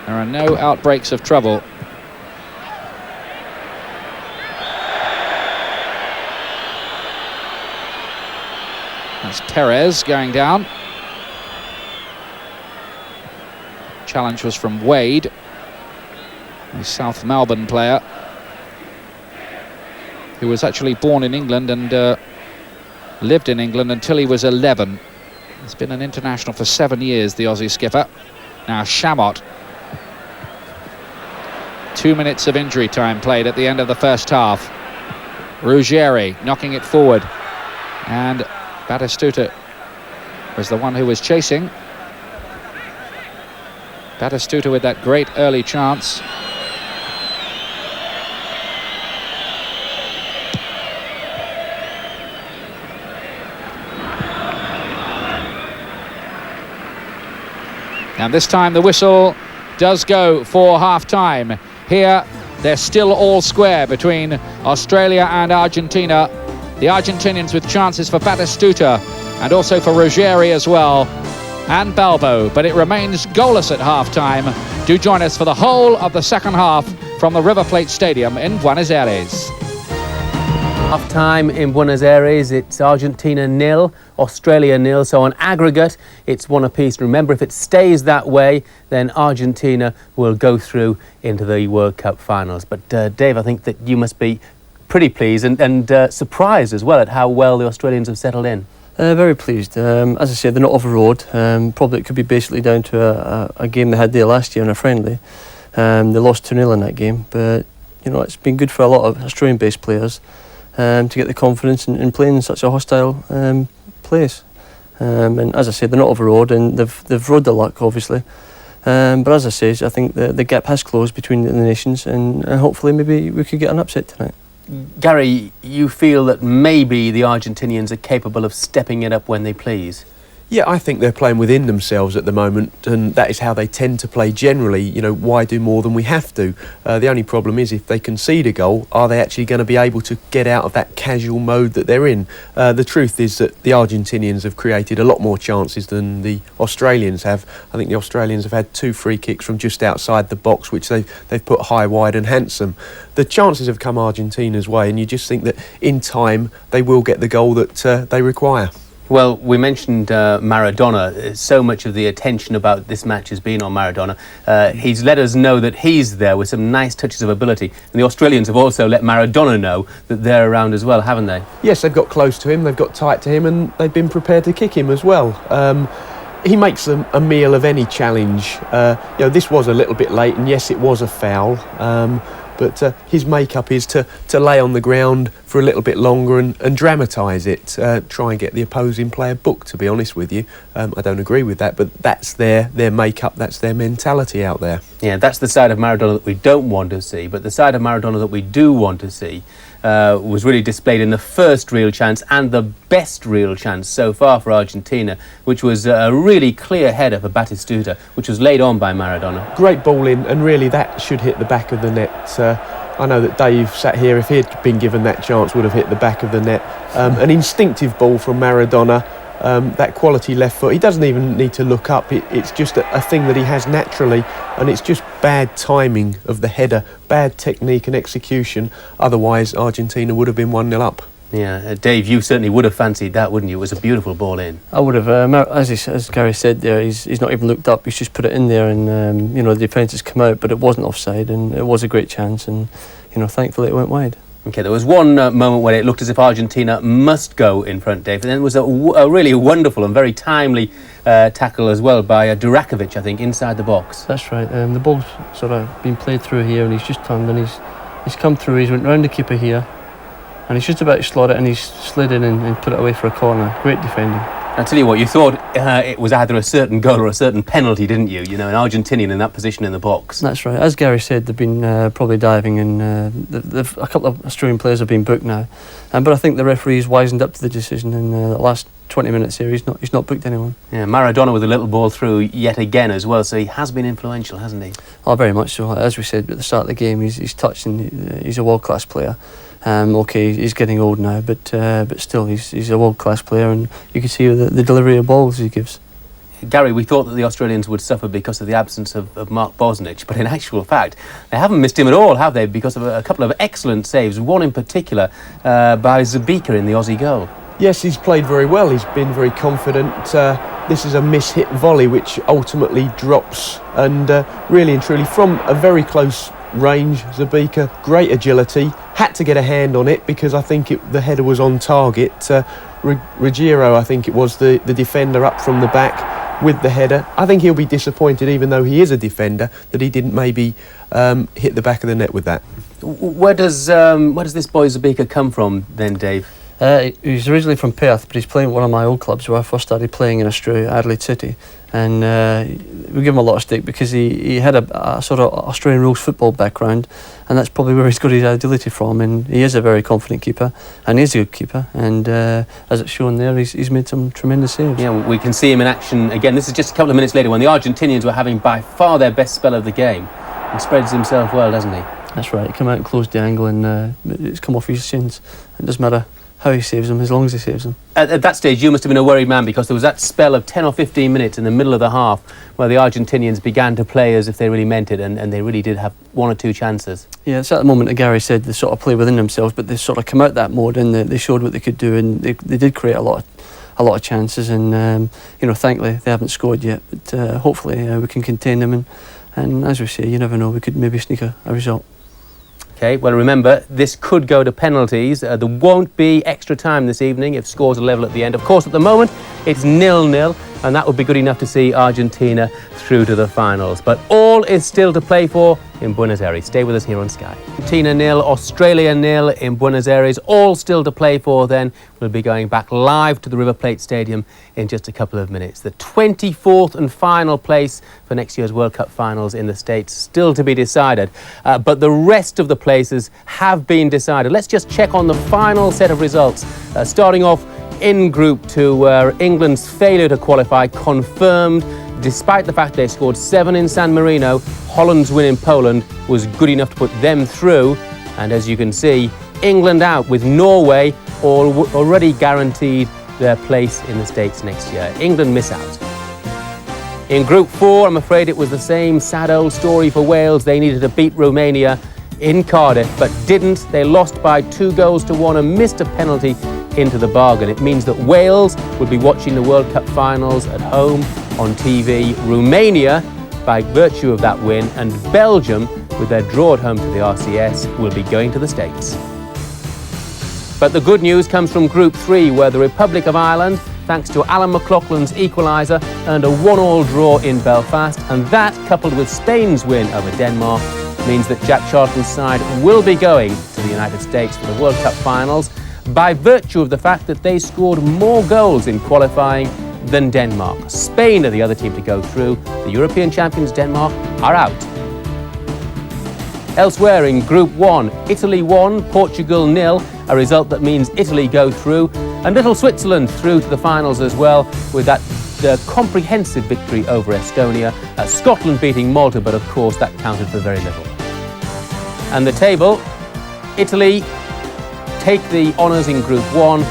there are no outbreaks of trouble. That's Perez going down. Challenge was from Wade, the South Melbourne player, who was actually born in England and lived in England until he was 11. He's been an international for 7 years, the Aussie skipper. Now Chamot. 2 minutes of injury time played at the end of the first half. Ruggeri knocking it forward, and Batistuta was the one who was chasing. Batistuta with that great early chance. And this time the whistle does go for half-time. Here, they're still all square between Australia and Argentina. The Argentinians with chances for Batistuta and also for Ruggeri as well, and Balbo, but it remains goalless at half-time. Do join us for the whole of the second half from the River Plate Stadium in Buenos Aires. Half-time in Buenos Aires, it's Argentina 0, Australia 0, so on aggregate it's 1 apiece. Remember, if it stays that way, then Argentina will go through into the World Cup finals. But Dave, I think that you must be pretty pleased and surprised as well at how well the Australians have settled in. Very pleased. As I said, they're not overawed. Probably it could be basically down to a game they had there last year in a friendly. They lost 2-0 in that game, but you know, it's been good for a lot of Australian-based players to get the confidence in playing in such a hostile place. And as I said, they're not overawed, and they've rode their luck, obviously. But as I say, I think the gap has closed between the nations, and hopefully maybe we could get an upset tonight. Gary, you feel that maybe the Argentinians are capable of stepping it up when they please? Yeah, I think they're playing within themselves at the moment, and that is how they tend to play generally. You know, why do more than we have to? The only problem is if they concede a goal, are they actually going to be able to get out of that casual mode that they're in? The truth is that the Argentinians have created a lot more chances than the Australians have. I think the Australians have had 2 free kicks from just outside the box, which they've put high, wide and handsome. The chances have come Argentina's way, and you just think that in time they will get the goal that they require. Well, we mentioned Maradona. So much of the attention about this match has been on Maradona. He's let us know that he's there with some nice touches of ability. And the Australians have also let Maradona know that they're around as well, haven't they? Yes, they've got close to him, they've got tight to him, and they've been prepared to kick him as well. He makes a meal of any challenge. You know, this was a little bit late, and yes, it was a foul. But his makeup is to lay on the ground for a little bit longer and dramatise it, try and get the opposing player booked, to be honest with you. I don't agree with that, but that's their makeup, that's their mentality out there. Yeah, that's the side of Maradona that we don't want to see, but the side of Maradona that we do want to see was really displayed in the first real chance and the best real chance so far for Argentina, which was a really clear header for Batistuta, which was laid on by Maradona. Great ball in, and really that should hit the back of the net. I know that Dave sat here, if he'd been given that chance, would have hit the back of the net. An instinctive ball from Maradona, that quality left foot. He doesn't even need to look up. It's just a thing that he has naturally, and it's just bad timing of the header, bad technique and execution. Otherwise, Argentina would have been 1-0 up. Yeah, Dave, you certainly would have fancied that, wouldn't you? It was a beautiful ball in. I would have. As Gary said there, he's not even looked up. He's just put it in there, and you know, the defence has come out, but it wasn't offside, and it was a great chance, and you know, thankfully it went wide. Okay, there was one moment where it looked as if Argentina must go in front, Dave, and then it was a really wonderful and very timely tackle as well by Durakovic, I think, inside the box. That's right. The ball's sort of been played through here, and he's just turned, and he's come through. He's went round the keeper here, and he's just about to slot it, and he's slid in and put it away for a corner. Great defending. I tell you what, you thought it was either a certain goal or a certain penalty, didn't you? You know, an Argentinian in that position in the box. That's right. As Gary said, they've been probably diving, and a couple of Australian players have been booked now. But I think the referee's wisened up to the decision in the last 20 minutes here. He's not booked anyone. Yeah, Maradona with a little ball through yet again as well, so he has been influential, hasn't he? Oh, very much so. As we said at the start of the game, he's touched, and he's a world-class player. Okay, he's getting old now, but still, he's a world-class player, and you can see the delivery of balls he gives. Gary, we thought that the Australians would suffer because of the absence of Mark Bosnich, but in actual fact, they haven't missed him at all, have they? Because of a couple of excellent saves, one in particular by Zabika in the Aussie goal. Yes, he's played very well. He's been very confident. This is a miss-hit volley, which ultimately drops, and really and truly from a very close range, Zabika, great agility, had to get a hand on it because I think the header was on target. Ruggeri, I think it was the defender up from the back with the header. I think he'll be disappointed, even though he is a defender, that he didn't maybe hit the back of the net with that. Where does this boy Zabika come from then, Dave? He's originally from Perth, but he's playing at one of my old clubs where I first started playing in Australia, Adelaide City. And we give him a lot of stick because he had a sort of Australian rules football background, and that's probably where he's got his agility from. And he is a very confident keeper, and he's a good keeper. And as it's shown there, he's made some tremendous saves. Yeah, we can see him in action again. This is just a couple of minutes later when the Argentinians were having by far their best spell of the game. He spreads himself well, doesn't he? That's right. He came out and closed the angle, and it's come off his shins. It doesn't matter how he saves them, as long as he saves them. At that stage, you must have been a worried man because there was that spell of 10 or 15 minutes in the middle of the half where the Argentinians began to play as if they really meant it, and they really did have one or two chances. Yeah, it's at the moment that Gary said they sort of play within themselves, but they sort of come out that mode and they showed what they could do, and they did create a lot of chances, and thankfully they haven't scored yet, but hopefully we can contain them, and as we say, you never know, we could maybe sneak a result. Okay, well remember, this could go to penalties. There won't be extra time this evening if scores are level at the end. Of course, at the moment, it's 0-0, and that would be good enough to see Argentina through to the finals. But all is still to play for in Buenos Aires. Stay with us here on Sky. Argentina 0, Australia 0 in Buenos Aires. All still to play for then. We'll be going back live to the River Plate Stadium in just a couple of minutes. The 24th and final place for next year's World Cup finals in the States still to be decided. But the rest of the places have been decided. Let's just check on the final set of results. Starting off in Group 2, where England's failure to qualify confirmed. Despite the fact they scored 7 in San Marino, Holland's win in Poland was good enough to put them through. And as you can see, England out with Norway already guaranteed their place in the States next year. England miss out. In Group 4, I'm afraid it was the same sad old story for Wales. They needed to beat Romania in Cardiff, but didn't. They lost by 2-1 and missed a penalty into the bargain. It means that Wales will be watching the World Cup finals at home on TV. Romania, by virtue of that win, and Belgium, with their draw at home to the RCS, will be going to the States. But the good news comes from Group 3, where the Republic of Ireland, thanks to Alan McLaughlin's equaliser, earned a 1-1 draw in Belfast, and that, coupled with Spain's win over Denmark, means that Jack Charlton's side will be going to the United States for the World Cup finals by virtue of the fact that they scored more goals in qualifying than Denmark. Spain are the other team to go through. The European champions Denmark are out. Elsewhere in Group 1, Italy 1, Portugal 0, a result that means Italy go through, and little Switzerland through to the finals as well with that comprehensive victory over Estonia. Scotland beating Malta, but of course that counted for very little. And the table, Italy take the honours in Group 1,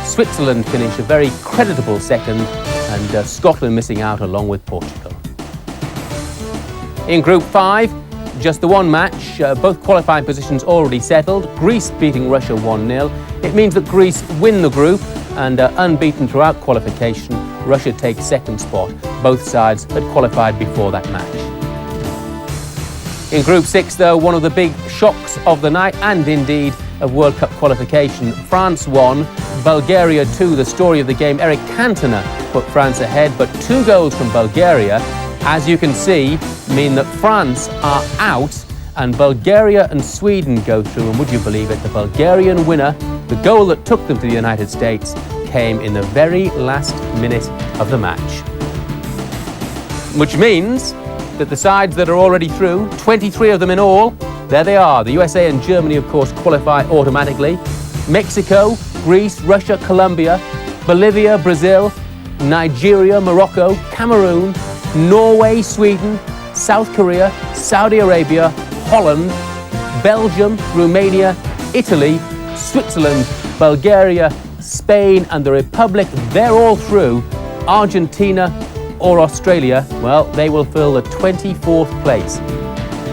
Switzerland finish a very creditable second, and Scotland missing out along with Portugal. In Group 5, just the one match, both qualifying positions already settled. Greece beating Russia 1-0. It means that Greece win the group and unbeaten throughout qualification. Russia takes second spot. Both sides had qualified before that match. In Group 6, though, one of the big shocks of the night and indeed of World Cup qualification. France won, Bulgaria 2. The story of the game, Eric Cantona put France ahead, but 2 goals from Bulgaria, as you can see, mean that France are out and Bulgaria and Sweden go through. And would you believe it, the Bulgarian winner, the goal that took them to the United States, came in the very last minute of the match. Which means that the sides that are already through, 23 of them in all, there they are. The USA and Germany, of course, qualify automatically. Mexico, Greece, Russia, Colombia, Bolivia, Brazil, Nigeria, Morocco, Cameroon, Norway, Sweden, South Korea, Saudi Arabia, Holland, Belgium, Romania, Italy, Switzerland, Bulgaria, Spain and the Republic, they're all through. Argentina or Australia, well, they will fill the 24th place.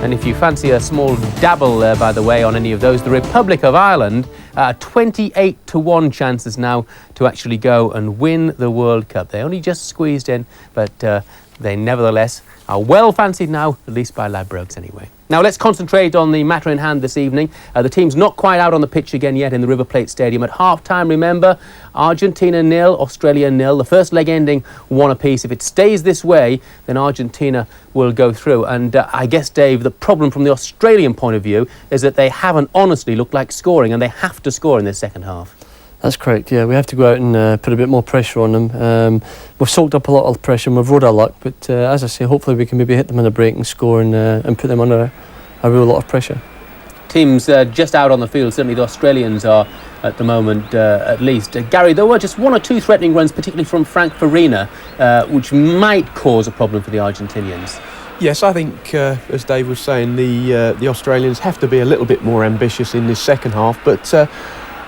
And if you fancy a small dabble there, by the way, on any of those, the Republic of Ireland, 28-1 chances now to actually go and win the World Cup. They only just squeezed in, but they nevertheless are well fancied now, at least by Ladbrokes anyway. Now let's concentrate on the matter in hand this evening. The team's not quite out on the pitch again yet in the River Plate Stadium. At half-time, remember, Argentina 0, Australia 0. The first leg ending 1 apiece. If it stays this way, then Argentina will go through. And I guess, Dave, the problem from the Australian point of view is that they haven't honestly looked like scoring, and they have to score in this second half. That's correct, yeah. We have to go out and put a bit more pressure on them. We've soaked up a lot of pressure and we've rode our luck, but as I say, hopefully we can maybe hit them on a break and score and put them under a real lot of pressure. Teams just out on the field, certainly the Australians are at the moment, at least. Gary, there were just one or two threatening runs, particularly from Frank Farina, which might cause a problem for the Argentinians. Yes, I think, as Dave was saying, the Australians have to be a little bit more ambitious in this second half, but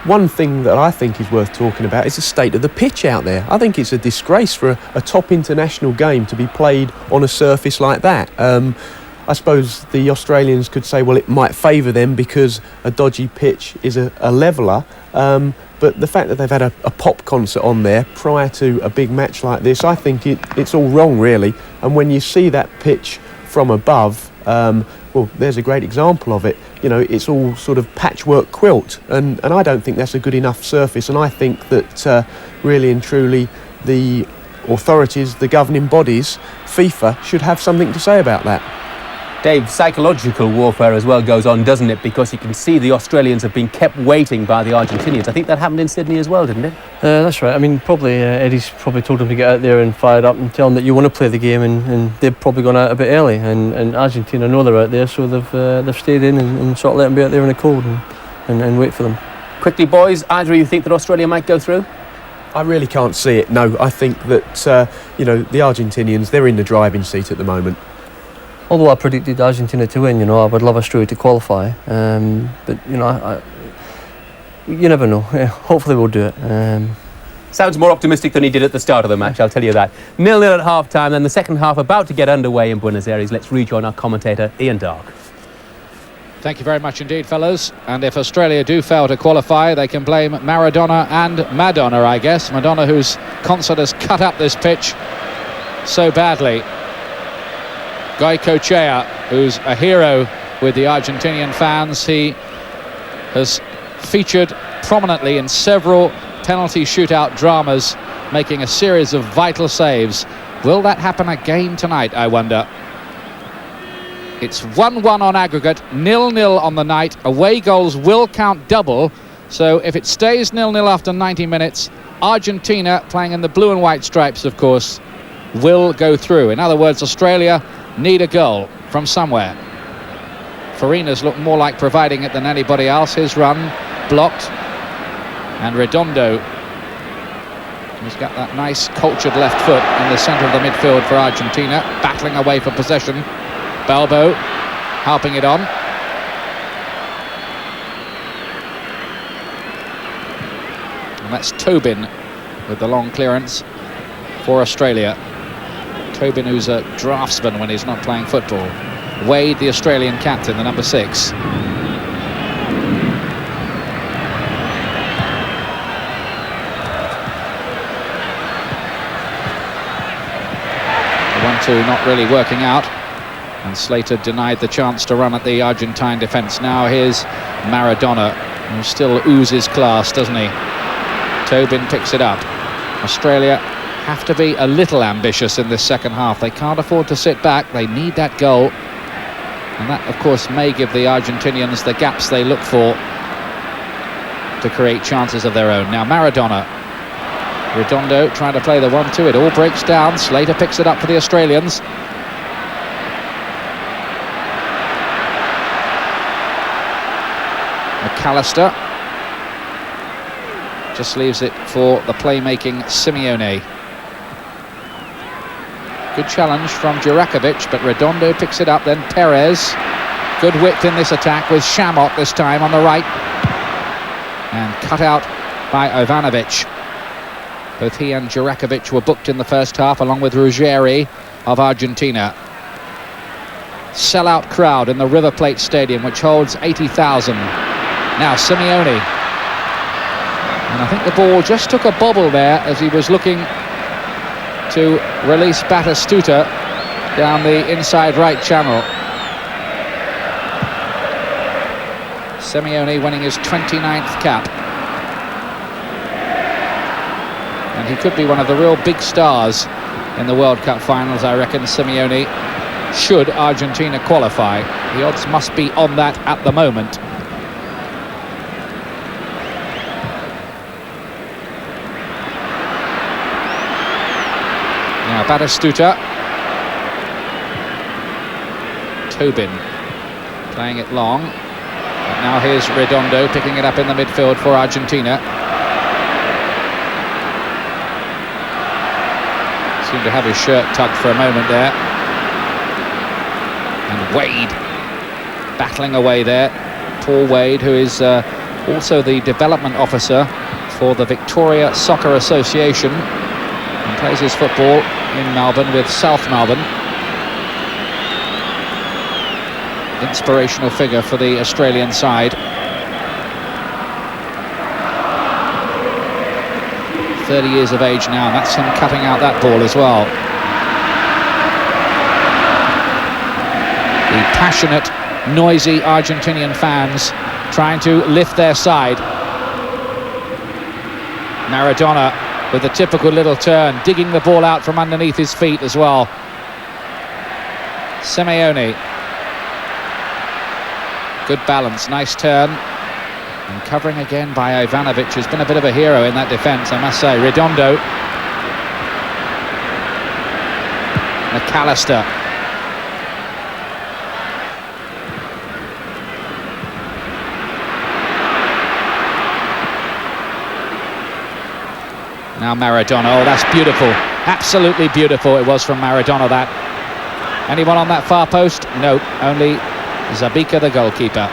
one thing that I think is worth talking about is the state of the pitch out there. I think it's a disgrace for a top international game to be played on a surface like that. I suppose the Australians could say, well, it might favour them because a dodgy pitch is a leveller, but the fact that they've had a pop concert on there prior to a big match like this, I think it's all wrong, really. And when you see that pitch from above, well, there's a great example of it. You know, it's all sort of patchwork quilt, and I don't think that's a good enough surface, and I think that really and truly the authorities, the governing bodies, FIFA, should have something to say about that. Dave, psychological warfare as well goes on, doesn't it? Because you can see the Australians have been kept waiting by the Argentinians. I think that happened in Sydney as well, didn't it? That's right. I mean, probably Eddie's probably told them to get out there and fire up and tell them that you want to play the game, and they've probably gone out a bit early. And Argentina know they're out there, so they've stayed in and sort of let them be out there in the cold and wait for them. Quickly, boys, either of you think that Australia might go through? I really can't see it. No, I think that the Argentinians, they're in the driving seat at the moment. Although I predicted Argentina to win, I would love Australia to qualify. But you never know. Yeah, hopefully we'll do it. Sounds more optimistic than he did at the start of the match, I'll tell you that. 0-0 at half-time, then the second half about to get underway in Buenos Aires. Let's rejoin our commentator, Ian Dark. Thank you very much indeed, fellas. And if Australia do fail to qualify, they can blame Maradona and Madonna, I guess. Madonna, whose concert has cut up this pitch so badly. Goycochea, who's a hero with the Argentinian fans. He has featured prominently in several penalty shootout dramas, making a series of vital saves. Will that happen again tonight, I wonder? It's 1-1 on aggregate, 0-0 on the night. Away goals will count double, so if it stays 0-0 after 90 minutes, Argentina, playing in the blue and white stripes, of course, will go through. In other words, Australia need a goal from somewhere. Farina's looked more like providing it than anybody else. His run blocked, and Redondo, he's got that nice cultured left foot in the centre of the midfield for Argentina, battling away for possession. Balbo helping it on. And that's Tobin with the long clearance for Australia. Tobin, who's a draftsman when he's not playing football. Wade, the Australian captain, the number 6. The 1-2 not really working out, and Slater denied the chance to run at the Argentine defence. Now here's Maradona, who still oozes class, doesn't he? Tobin picks it up. Australia have to be a little ambitious in this second half. They can't afford to sit back. They need that goal, and that of course may give the Argentinians the gaps they look for to create chances of their own. Now Maradona, Redondo trying to play the 1-2. It all breaks down. Slater picks it up for the Australians. MacAllister just leaves it for the playmaking Simeone. Good challenge from Jurakovic, but Redondo picks it up. Then Perez, good width in this attack with Chamot this time on the right, and cut out by Ivanovic. Both he and Jurakovic were booked in the first half, along with Ruggeri of Argentina. Sellout crowd in the River Plate Stadium, which holds 80,000. Now Simeone, and I think the ball just took a bobble there as he was looking to release Batistuta down the inside right channel. Simeone winning his 29th cap, and he could be one of the real big stars in the World Cup finals, I reckon. Simeone, should Argentina qualify. The odds must be on that at the moment. Batistuta. Tobin playing it long. But now here's Redondo picking it up in the midfield for Argentina. Seemed to have his shirt tucked for a moment there. And Wade battling away there. Paul Wade, who is also the development officer for the Victoria Soccer Association, and plays his football in Melbourne with South Melbourne. Inspirational figure for the Australian side. 30 years of age now, and that's him cutting out that ball as well. The passionate, noisy Argentinian fans trying to lift their side. Maradona with a typical little turn, digging the ball out from underneath his feet as well. Simeone. Good balance, nice turn. And covering again by Ivanovic, who's been a bit of a hero in that defence, I must say. Redondo. MacAllister. Now Maradona. Oh, that's beautiful. Absolutely beautiful it was from Maradona, that. Anyone on that far post? No, only Zabika, the goalkeeper.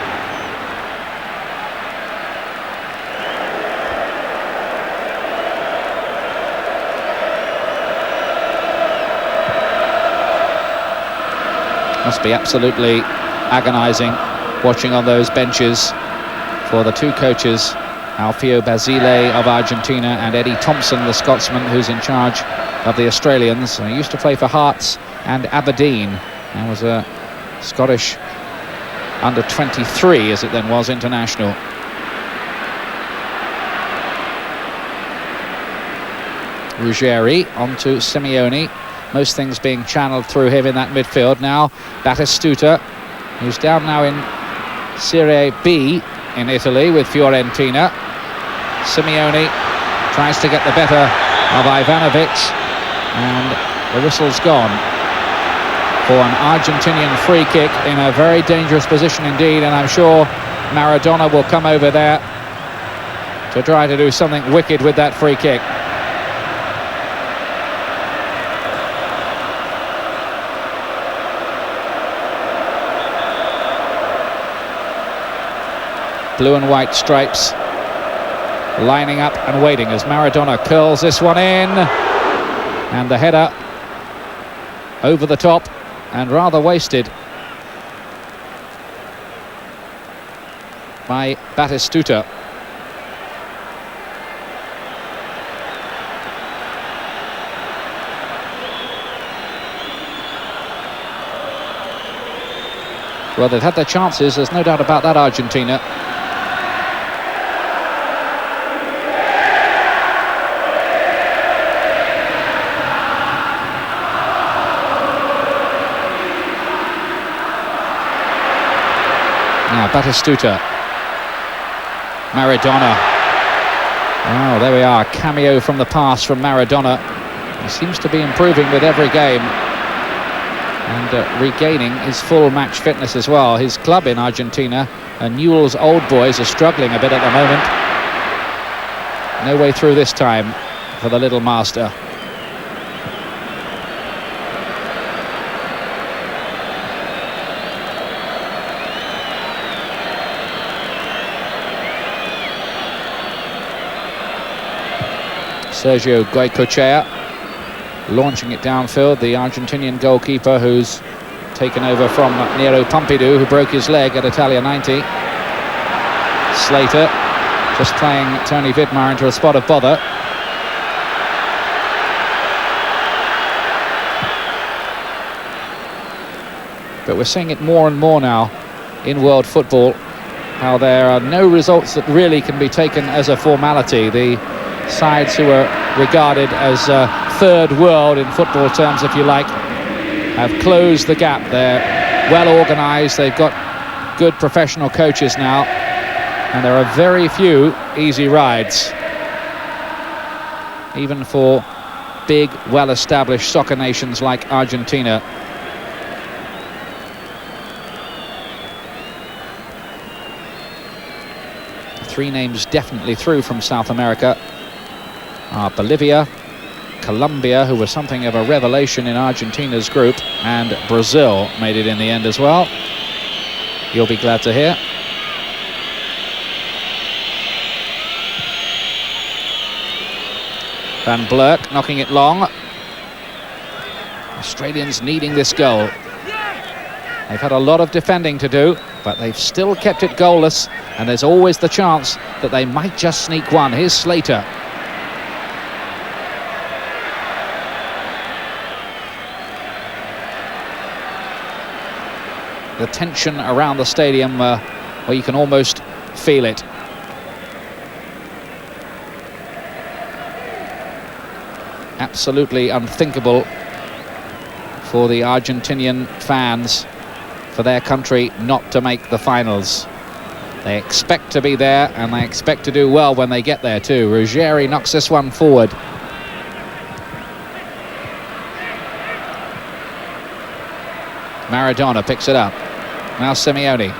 Must be absolutely agonising watching on those benches for the two coaches, Alfio Basile of Argentina and Eddie Thompson, the Scotsman, who's in charge of the Australians. He used to play for Hearts and Aberdeen and was a Scottish under-23, as it then was, international. Ruggeri onto Simeone. Most things being channeled through him in that midfield. Now Batistuta, who's down now in Serie B in Italy with Fiorentina. Simeone tries to get the better of Ivanovic, and the whistle's gone for an Argentinian free kick in a very dangerous position indeed, and I'm sure Maradona will come over there to try to do something wicked with that free kick. Blue and white stripes lining up and waiting as Maradona curls this one in, and the header over the top and rather wasted by Batistuta. Well, they've had their chances, there's no doubt about that, Argentina. Now Batistuta, Maradona. Oh, there we are, cameo from the past from Maradona. He seems to be improving with every game and regaining his full match fitness as well. His club in Argentina, Newell's Old Boys, are struggling a bit at the moment. No way through this time for the little master. Sergio Goycochea launching it downfield, the Argentinian goalkeeper who's taken over from Nero Pompidou, who broke his leg at Italia 90. Slater just playing Tony Vidmar into a spot of bother. But we're seeing it more and more now in world football, how there are no results that really can be taken as a formality. The sides who are regarded as third world in football terms, if you like, have closed the gap. They're well organised, they've got good professional coaches now, and there are very few easy rides, even for big, well-established soccer nations like Argentina. Three names definitely through from South America are Bolivia, Colombia, who was something of a revelation in Argentina's group, and Brazil made it in the end as well. You'll be glad to hear. Van Blurk knocking it long. Australians needing this goal. They've had a lot of defending to do, but they've still kept it goalless, and there's always the chance that they might just sneak one. Here's Slater. The tension around the stadium where you can almost feel it. Absolutely unthinkable for the Argentinian fans for their country not to make the finals. They expect to be there, and they expect to do well when they get there too. Ruggeri knocks this one forward. Maradona picks it up. Now Simeone.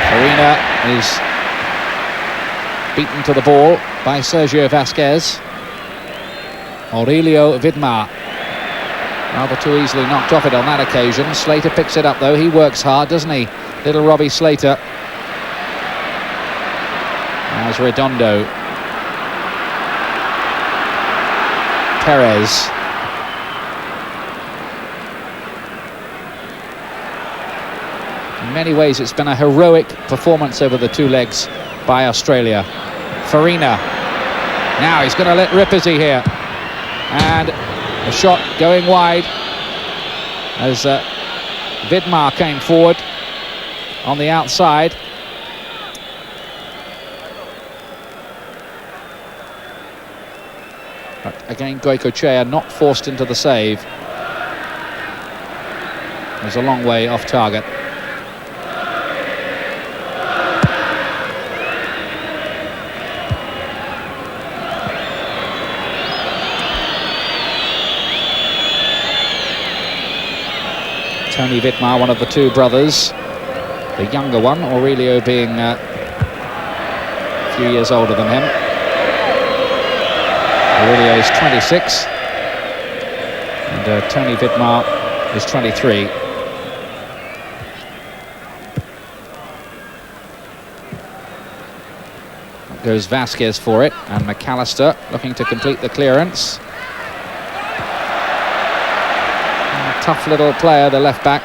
Farina is beaten to the ball by Sergio Vazquez. Aurelio Vidmar, rather too easily knocked off it on that occasion. Slater picks it up though. He works hard, doesn't he? Little Robbie Slater. There's Redondo. Perez. In many ways it's been a heroic performance over the two legs by Australia. Farina. Now he's going to let rip, is he here? And a shot going wide as Vidmar came forward on the outside. But again, Goycochea not forced into the save. It was a long way off target. Tony Vidmar, one of the two brothers, the younger one, Aurelio being a few years older than him. Aurelio is 26 and Tony Vidmar is 23. Goes Vazquez for it, and MacAllister looking to complete the clearance. Tough little player, the left back.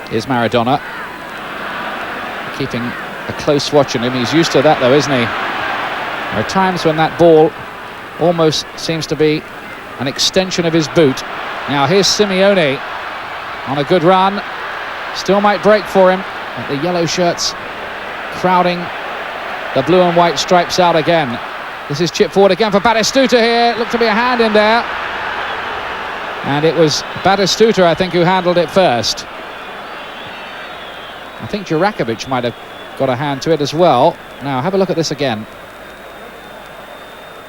Here's Maradona. Keeping a close watch on him. He's used to that though, isn't he? There are times when that ball almost seems to be an extension of his boot. Now here's Simeone on a good run. Still might break for him, but the yellow shirts crowding the blue and white stripes out again. This is chipped forward again for Batistuta here. Looked to be a hand in there. And it was Batistuta, I think, who handled it first. I think Jurakovic might have got a hand to it as well. Now have a look at this again.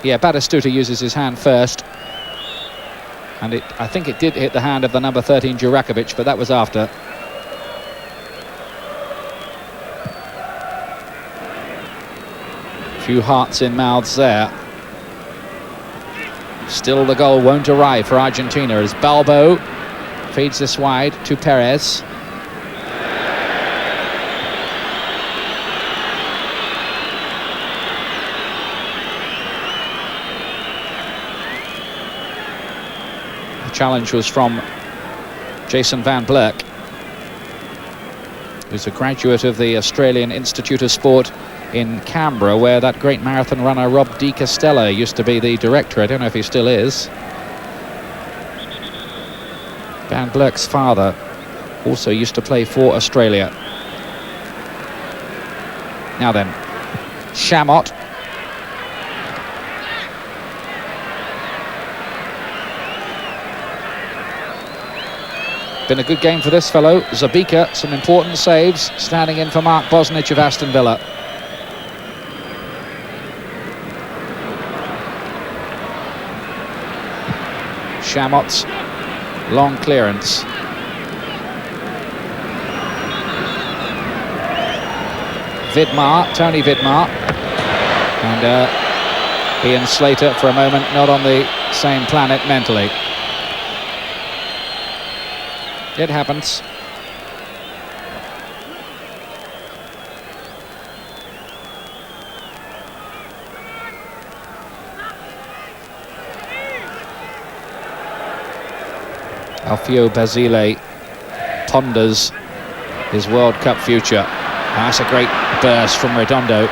Yeah, Batistuta uses his hand first. And I think it did hit the hand of the number 13 Jurakovic, but that was after. A few hearts in mouths there. Still the goal won't arrive for Argentina as Balbo feeds this wide to Perez. Challenge was from Jason Van Blurk, who's a graduate of the Australian Institute of Sport in Canberra, where that great marathon runner Rob De Castella used to be the director. I don't know if he still is. Van Blurk's father also used to play for Australia. Now then, Chamot. Been a good game for this fellow. Zabika, some important saves, standing in for Mark Bosnich of Aston Villa. Chamot's long clearance. Vidmar, Tony Vidmar. And Ian Slater, for a moment, not on the same planet mentally. It happens. Alfio Basile ponders his World Cup future. That's a great burst from Redondo.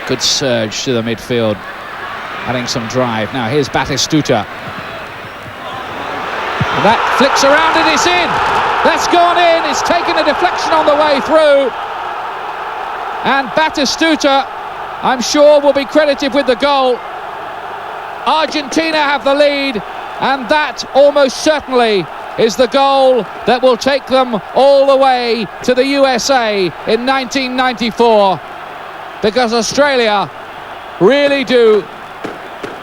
Good surge to the midfield, adding some drive. Now here's Batistuta. And that flicks around and it's in. That's gone in. It's taken a deflection on the way through. And Batistuta, I'm sure, will be credited with the goal. Argentina have the lead, and that almost certainly is the goal that will take them all the way to the USA in 1994, because Australia really do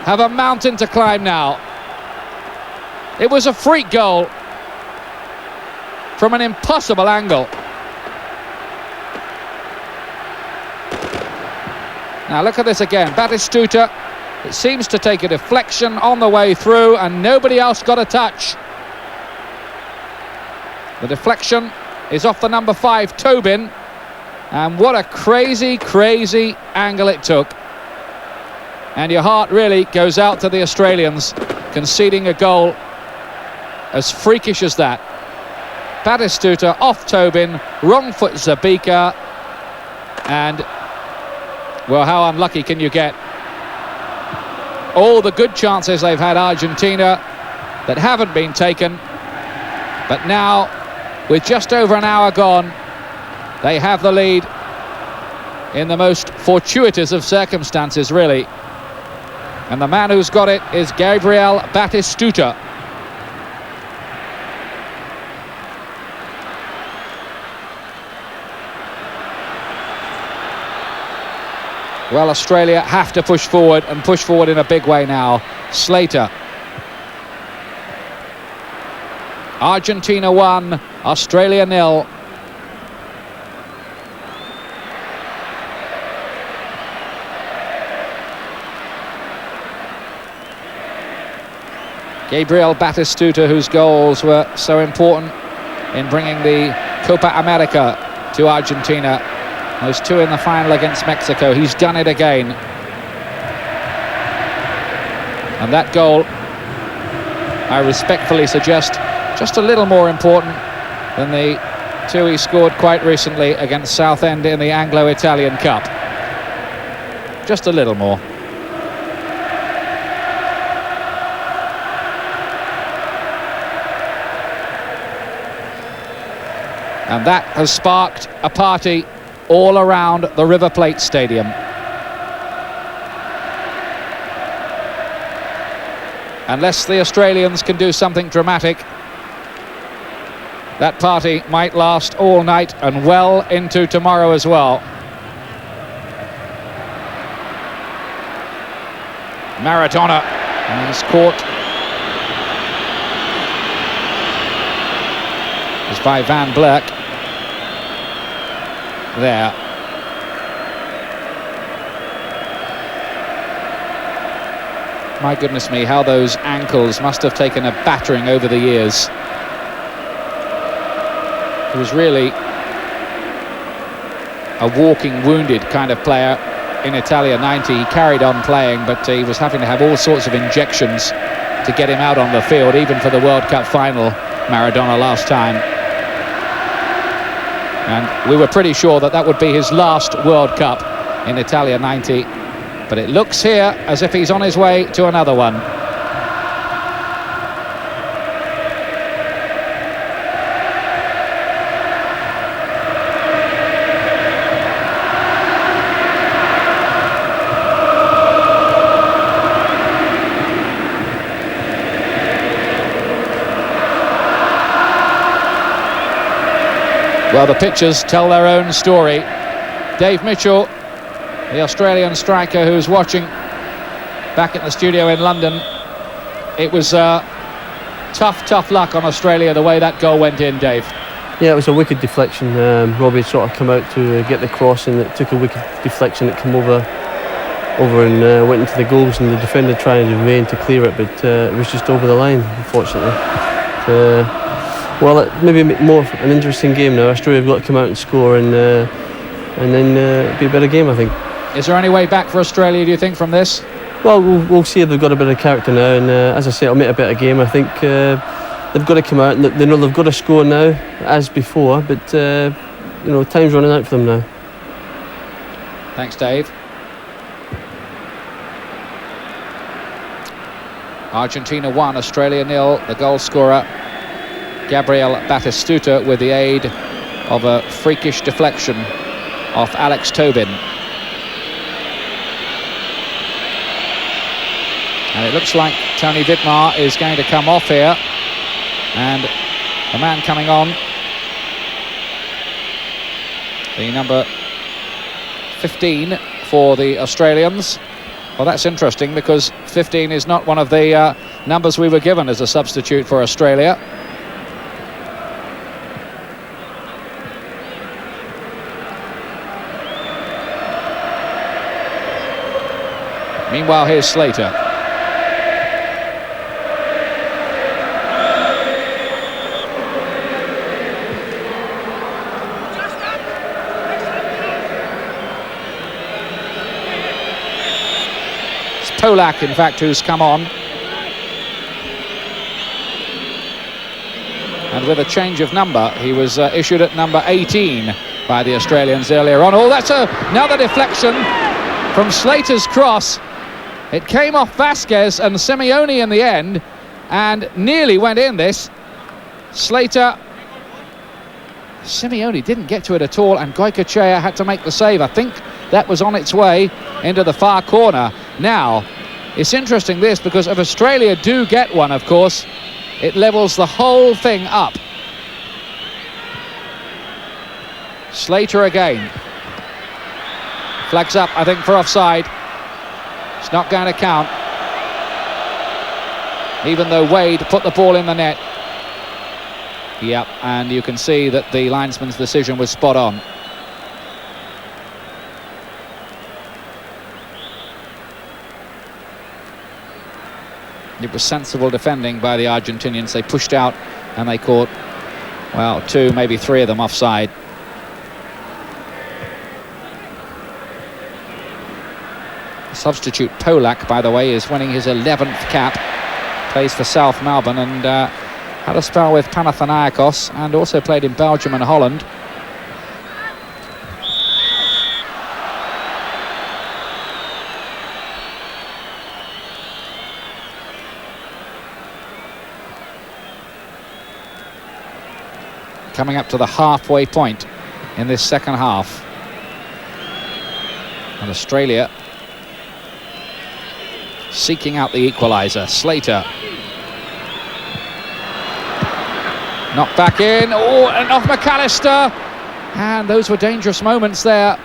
have a mountain to climb now. It was a freak goal from an impossible angle. Now look at this again. Batistuta, it seems to take a deflection on the way through, and nobody else got a touch. The deflection is off the number 5, Tobin, and what a crazy, crazy angle it took. And your heart really goes out to the Australians, conceding a goal as freakish as that. Batistuta off Tobin, wrong foot Zabika, and, well, how unlucky can you get? All the good chances they've had, Argentina, that haven't been taken, but now, with just over an hour gone, they have the lead in the most fortuitous of circumstances, really. And the man who's got it is Gabriel Batistuta. Well, Australia have to push forward, and push forward in a big way now. Slater. Argentina 1, Australia 0. Gabriel Batistuta, whose goals were so important in bringing the Copa America to Argentina. Those 2 in the final against Mexico. He's done it again. And that goal, I respectfully suggest, just a little more important than the 2 he scored quite recently against Southend in the Anglo-Italian Cup. Just a little more. And that has sparked a party all around the River Plate Stadium. Unless the Australians can do something dramatic, that party might last all night and well into tomorrow as well. Maradona, and he's caught. It's by Van Blerk. There. My goodness me, how those ankles must have taken a battering over the years. He was really a walking wounded kind of player in Italia 90. He carried on playing, but he was having to have all sorts of injections to get him out on the field, even for the World Cup final, Maradona last time. And we were pretty sure that that would be his last World Cup in Italia 90. But it looks here as if he's on his way to another one. Well, the pictures tell their own story. Dave Mitchell, the Australian striker who's watching back at the studio in London. It was tough luck on Australia, the way that goal went in, Dave. Yeah, it was a wicked deflection. Robbie sort of come out to get the cross, and it took a wicked deflection that came over and went into the goals, and the defender tried in vain to clear it, but it was just over the line, unfortunately. Well, it maybe more an interesting game now. Australia have got to come out and score, and then it'll be a better game, I think. Is there any way back for Australia, do you think, from this? Well, we'll see if they've got a bit of character now, and as I say, it'll make a better game. I think they've got to come out, and they know they've got to score now, as before, but time's running out for them now. Thanks, Dave. Argentina 1, Australia 0. The goal scorer, Gabriel Batistuta, with the aid of a freakish deflection off Alex Tobin. And it looks like Tony Vidmar is going to come off here. And the man coming on, the number 15 for the Australians. Well, that's interesting, because 15 is not one of the numbers we were given as a substitute for Australia. Meanwhile, here's Slater. Polak, in fact, who's come on. And with a change of number, he was issued at number 18 by the Australians earlier on. Oh, that's another deflection from Slater's cross. It came off Vazquez and Simeone in the end, and nearly went in this. Simeone didn't get to it at all, and Goycochea had to make the save. I think that was on its way into the far corner. Now, it's interesting this, because if Australia do get one, of course, it levels the whole thing up. Slater again. Flags up, I think, for offside. It's not going to count, even though Wade put the ball in the net. Yep, and you can see that the linesman's decision was spot on. It was sensible defending by the Argentinians. They pushed out and they caught, well, 2, maybe 3 of them offside. Substitute Polak, by the way, is winning his 11th cap. Plays for South Melbourne and had a spell with Panathinaikos, and also played in Belgium and Holland. Coming up to the halfway point in this second half. And Australia seeking out the equaliser. Slater. Knocked back in. Oh, and off MacAllister. And those were dangerous moments there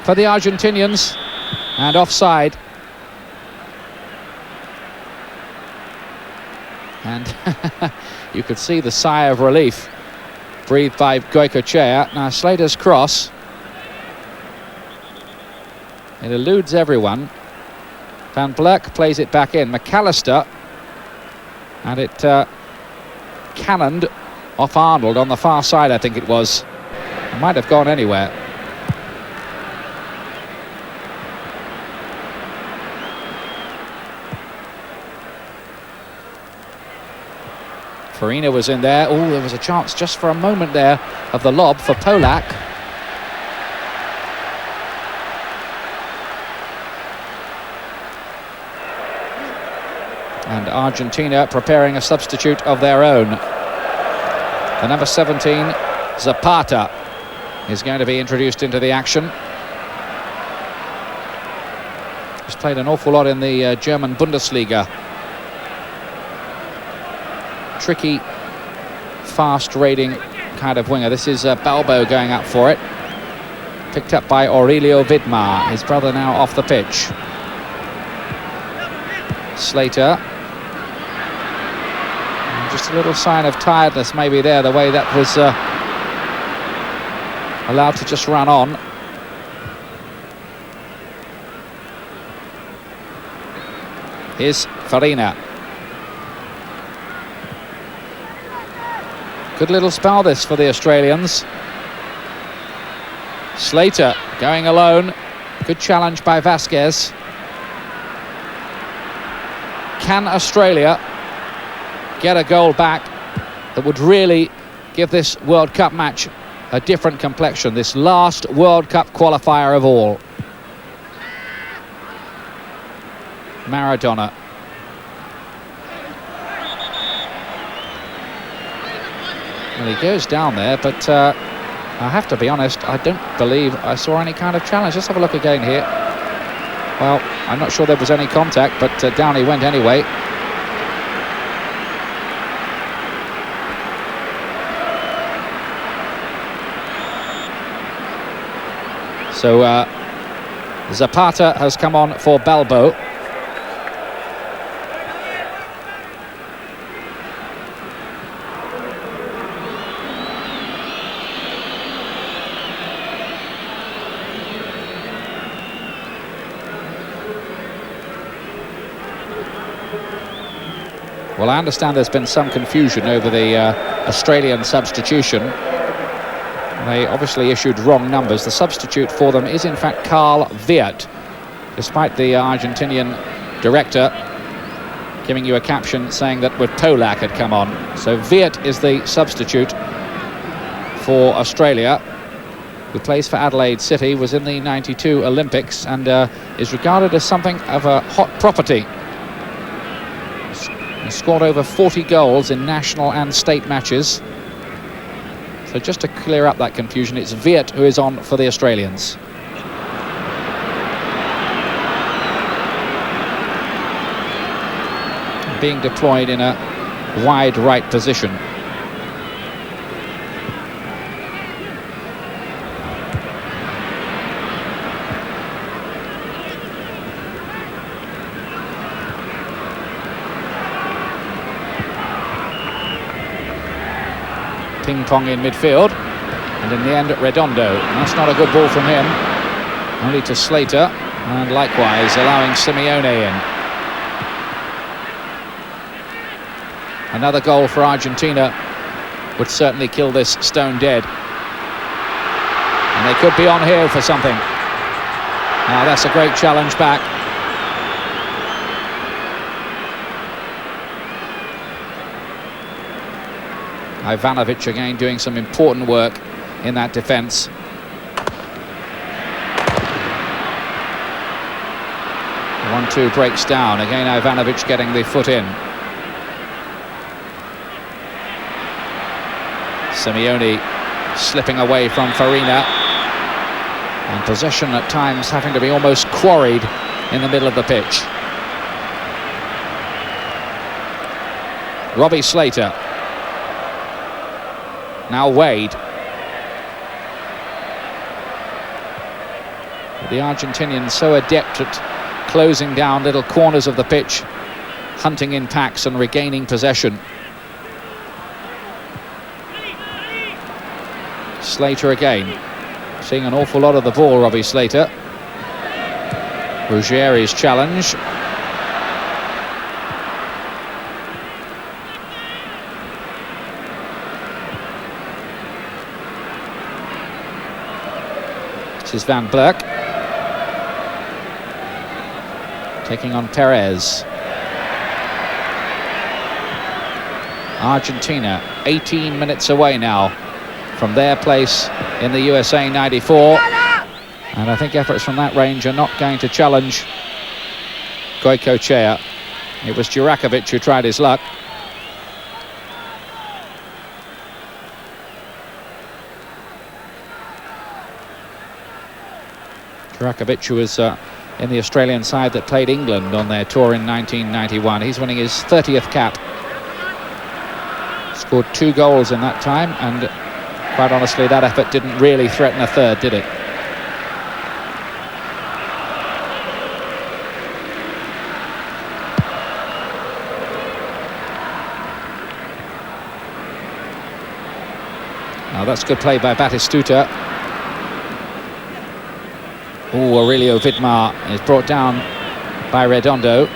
for the Argentinians. And offside. And you could see the sigh of relief breathed by Goycochea. Now Slater's cross. It eludes everyone. Van Blerk plays it back in. MacAllister, and it cannoned off Arnold on the far side, I think it was. It might have gone anywhere. Farina was in there. Oh, there was a chance just for a moment there of the lob for Polak. And Argentina preparing a substitute of their own. The number 17, Zapata, is going to be introduced into the action. He's played an awful lot in the German Bundesliga. Tricky, fast-raiding kind of winger. This is Balbo going up for it. Picked up by Aurelio Vidmar, his brother now off the pitch. Slater. And just a little sign of tiredness maybe there, the way that was allowed to just run on. Here's Farina. Good little spell this for the Australians. Slater going alone. Good challenge by Vazquez. Can Australia get a goal back that would really give this World Cup match a different complexion, this last World Cup qualifier of all? Maradona. Well, he goes down there, but I have to be honest, I don't believe I saw any kind of challenge. Let's have a look again here. Well, I'm not sure there was any contact, but down he went anyway. So Zapata has come on for Balbo. Well, I understand there's been some confusion over the Australian substitution. They obviously issued wrong numbers. The substitute for them is in fact Carl Wirt, despite the Argentinian director giving you a caption saying that Polak had come on. So Wirt is the substitute for Australia, who plays for Adelaide City, was in the '92 Olympics, and is regarded as something of a hot property. He scored over 40 goals in national and state matches. So just to clear up that confusion, it's Wirt who is on for the Australians. Being deployed in a wide right position. Ping-pong in midfield, and in the end Redondo. That's not a good ball from him, only to Slater, and likewise allowing Simeone in. Another goal for Argentina would certainly kill this stone dead, and they could be on here for something. Now that's a great challenge back. Ivanovic again doing some important work in that defence. The 1-2 breaks down. Again Ivanovic getting the foot in. Simeone slipping away from Farina. And possession at times having to be almost quarried in the middle of the pitch. Robbie Slater. Now Wade. The Argentinians so adept at closing down little corners of the pitch, hunting in packs and regaining possession. Slater again. Seeing an awful lot of the ball, Robbie Slater. Ruggeri's challenge. This is Van Berk taking on Perez. Argentina 18 minutes away now from their place in the USA 94, and I think efforts from that range are not going to challenge Goycochea. It was Jurakovic who tried his luck. Jurakovic, who was in the Australian side that played England on their tour in 1991. He's winning his 30th cap. Scored 2 goals in that time and Quite honestly, that effort didn't really threaten a third, did it? Now that's good play by Batistuta. Oh, Aurelio Vidmar is brought down by Redondo.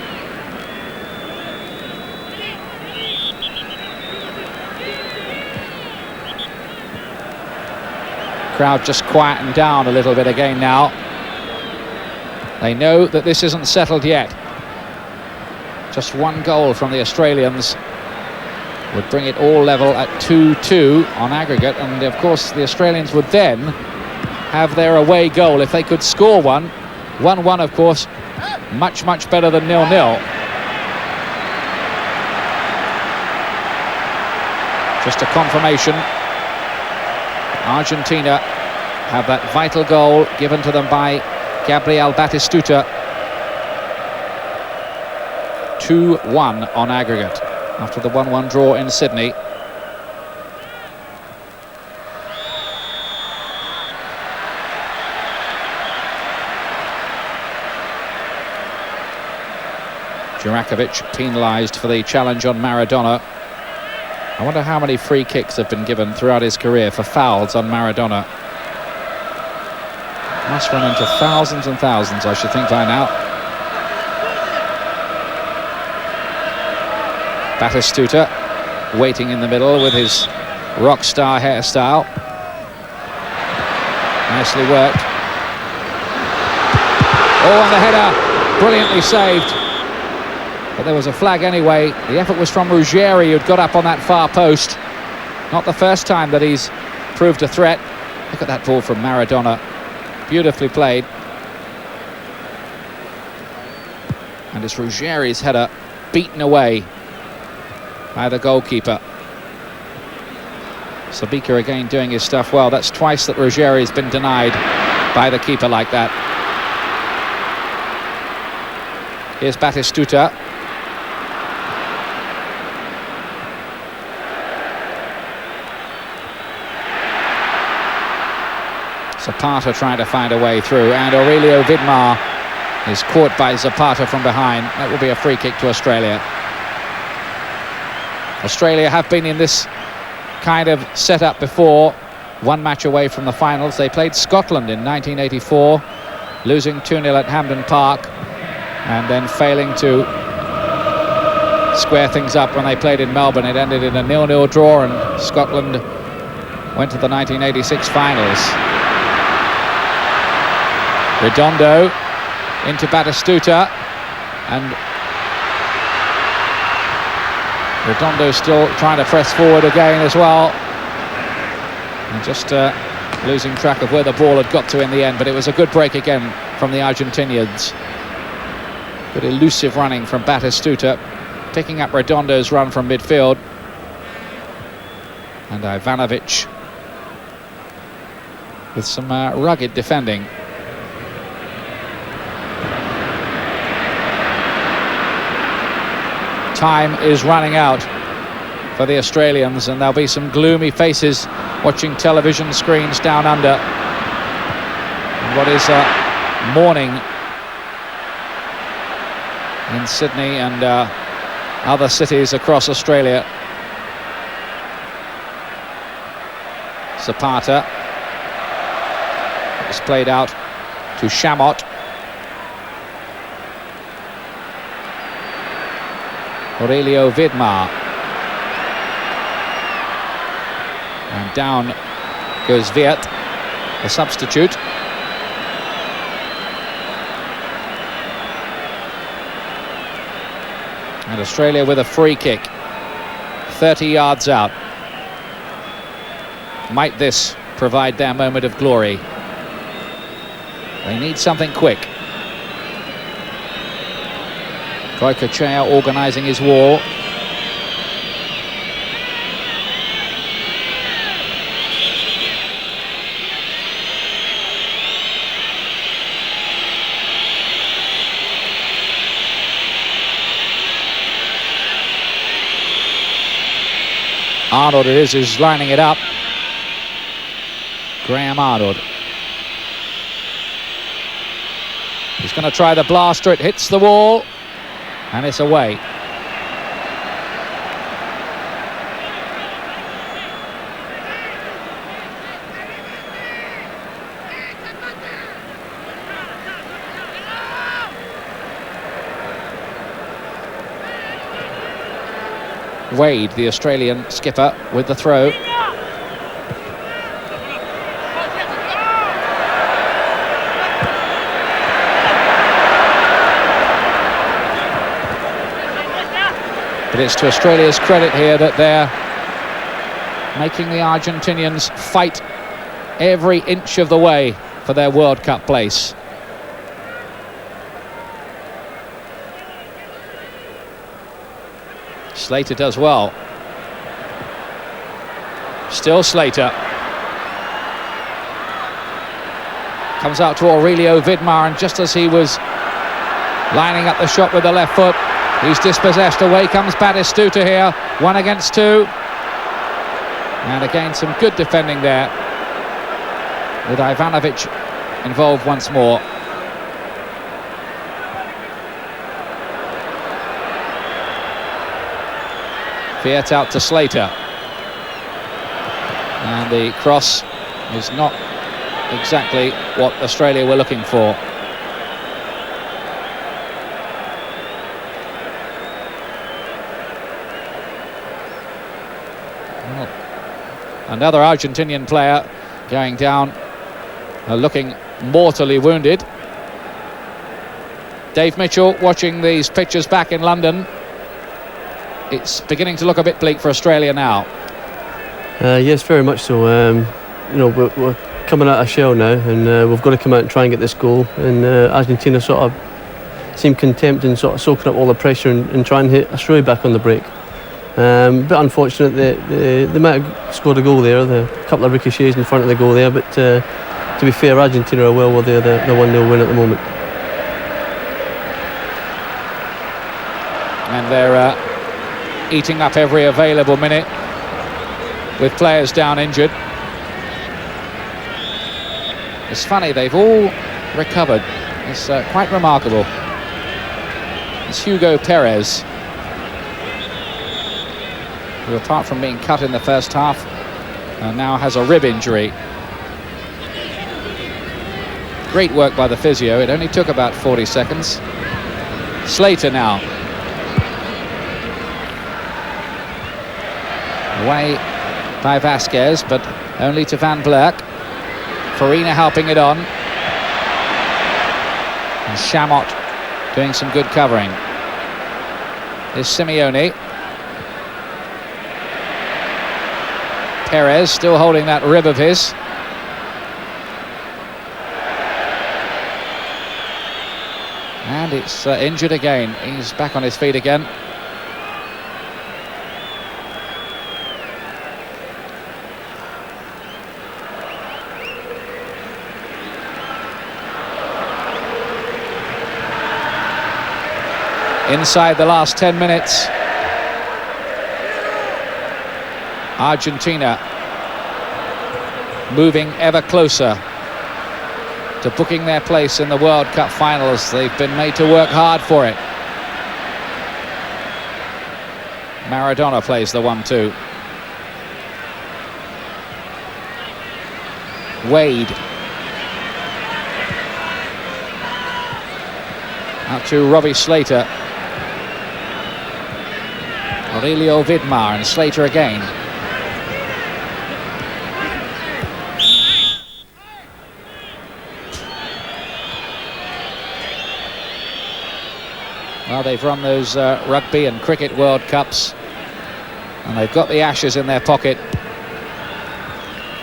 Crowd just quietened down a little bit again now. They know that this isn't settled yet. Just one goal from the Australians would bring it all level at 2-2 on aggregate, and of course the Australians would then have their away goal if they could score one. 1-1, of course, much better than 0-0. Just a confirmation. Argentina have that vital goal given to them by Gabriel Batistuta. 2-1 on aggregate after the 1-1 draw in Sydney. Jurakovic penalised for the challenge on Maradona. I wonder how many free kicks have been given throughout his career for fouls on Maradona. Must run into thousands and thousands, I should think, by now. Batistuta waiting in the middle with his rock star hairstyle. Nicely worked. Oh, and the header, brilliantly saved. But there was a flag anyway. The effort was from Ruggeri, who'd got up on that far post. Not the first time that he's proved a threat. Look at that ball from Maradona. Beautifully played. And it's Ruggeri's header beaten away by the goalkeeper. Sabika again doing his stuff well. That's twice that Ruggeri's been denied by the keeper like that. Here's Batistuta. Zapata trying to find a way through, and Aurelio Vidmar is caught by Zapata from behind. That will be a free kick to Australia. Australia have been in this kind of setup before, one match away from the finals. They played Scotland in 1984, losing 2-0 at Hampden Park, and then failing to square things up when they played in Melbourne. It ended in a 0-0 draw, and Scotland went to the 1986 finals. Redondo into Batistuta, and Redondo still trying to press forward again as well, and just losing track of where the ball had got to in the end. But it was a good break again from the Argentinians. Good elusive running from Batistuta, picking up Redondo's run from midfield, and Ivanovic with some rugged defending. Time is running out for the Australians, and there'll be some gloomy faces watching television screens down under. And what is morning in Sydney and other cities across Australia. Zapata. It's played out to Chamot. Aurelio Vidmar. And down goes Viet, the substitute. And Australia with a free kick, 30 yards out. Might this provide their moment of glory? They need something quick. Goycochea organising his wall. Arnold it is who's lining it up. Graham Arnold. He's going to try the blaster. It hits the wall, and it's away. Wade, the Australian skipper, with the throw. But it's to Australia's credit here that they're making the Argentinians fight every inch of the way for their World Cup place. Slater does well. Still Slater. Comes out to Aurelio Vidmar, and just as he was lining up the shot with the left foot, he's dispossessed. Away comes Batistuta here. 1 against 2. And again, some good defending there, with Ivanovic involved once more. Fiat out to Slater, and the cross is not exactly what Australia were looking for. Well, another Argentinian player going down, looking mortally wounded. Dave Mitchell watching these pictures back in London. It's beginning to look a bit bleak for Australia now. Yes, very much so. You know, we're coming out of shell now, and we've got to come out and try and get this goal. And Argentina sort of seem content and sort of soaking up all the pressure and trying to hit Australia back on the break. Bit unfortunate they might have scored a goal there. A couple of ricochets in front of the goal there, but to be fair, Argentina are well worthy of the 1-0 win at the moment. And they're eating up every available minute with players down injured. It's funny, they've all recovered. It's quite remarkable. It's Hugo Perez, who, apart from being cut in the first half, now has a rib injury. Great work by the physio. It only took about 40 seconds. Slater now. Away by Vazquez, but only to Van Blerk. Farina helping it on. And Chamot doing some good covering. Here's Simeone. Perez still holding that rib of his. And it's injured again. He's back on his feet again. Inside the last 10 minutes, Argentina moving ever closer to booking their place in the World Cup finals. They've been made to work hard for it. Maradona plays the 1-2. Wade. Out to Robbie Slater. Aurelio Vidmar, and Slater again. Well, they've run those rugby and cricket World Cups, and they've got the Ashes in their pocket.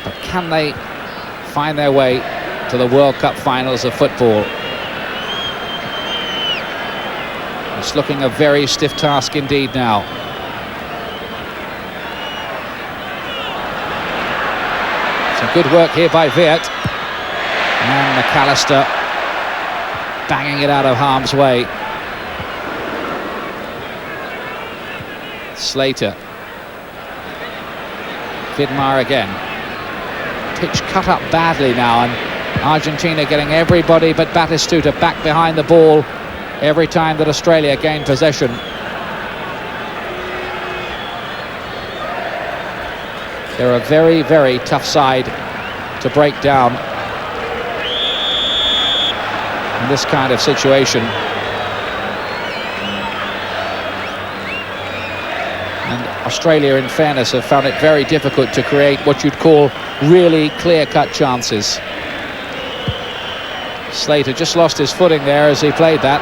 But can they find their way to the World Cup finals of football? It's looking a very stiff task indeed now. Some good work here by Viet. And MacAllister banging it out of harm's way. Slater. Vidmar again. pitch cut up badly now, and Argentina getting everybody but Batistuta back behind the ball every time that Australia gained possession. They're a very, very tough side to break down in this kind of situation. And Australia, in fairness, have found it very difficult to create what you'd call really clear-cut chances. Slater just lost his footing there as he played that.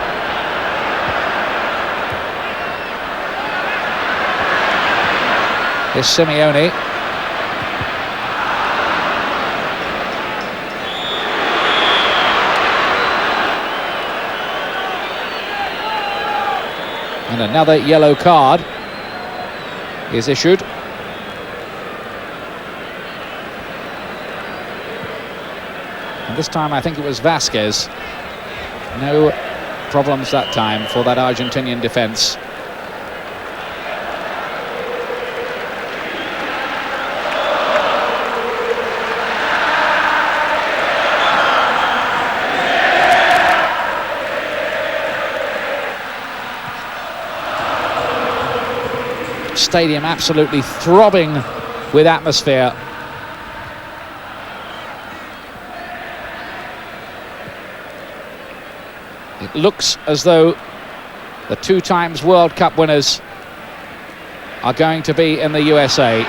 Here's Simeone. And another yellow card is issued. And this time I think it was Vazquez. No problems that time for that Argentinian defence. Stadium absolutely throbbing with atmosphere. It looks as though the 2 times World Cup winners are going to be in the USA.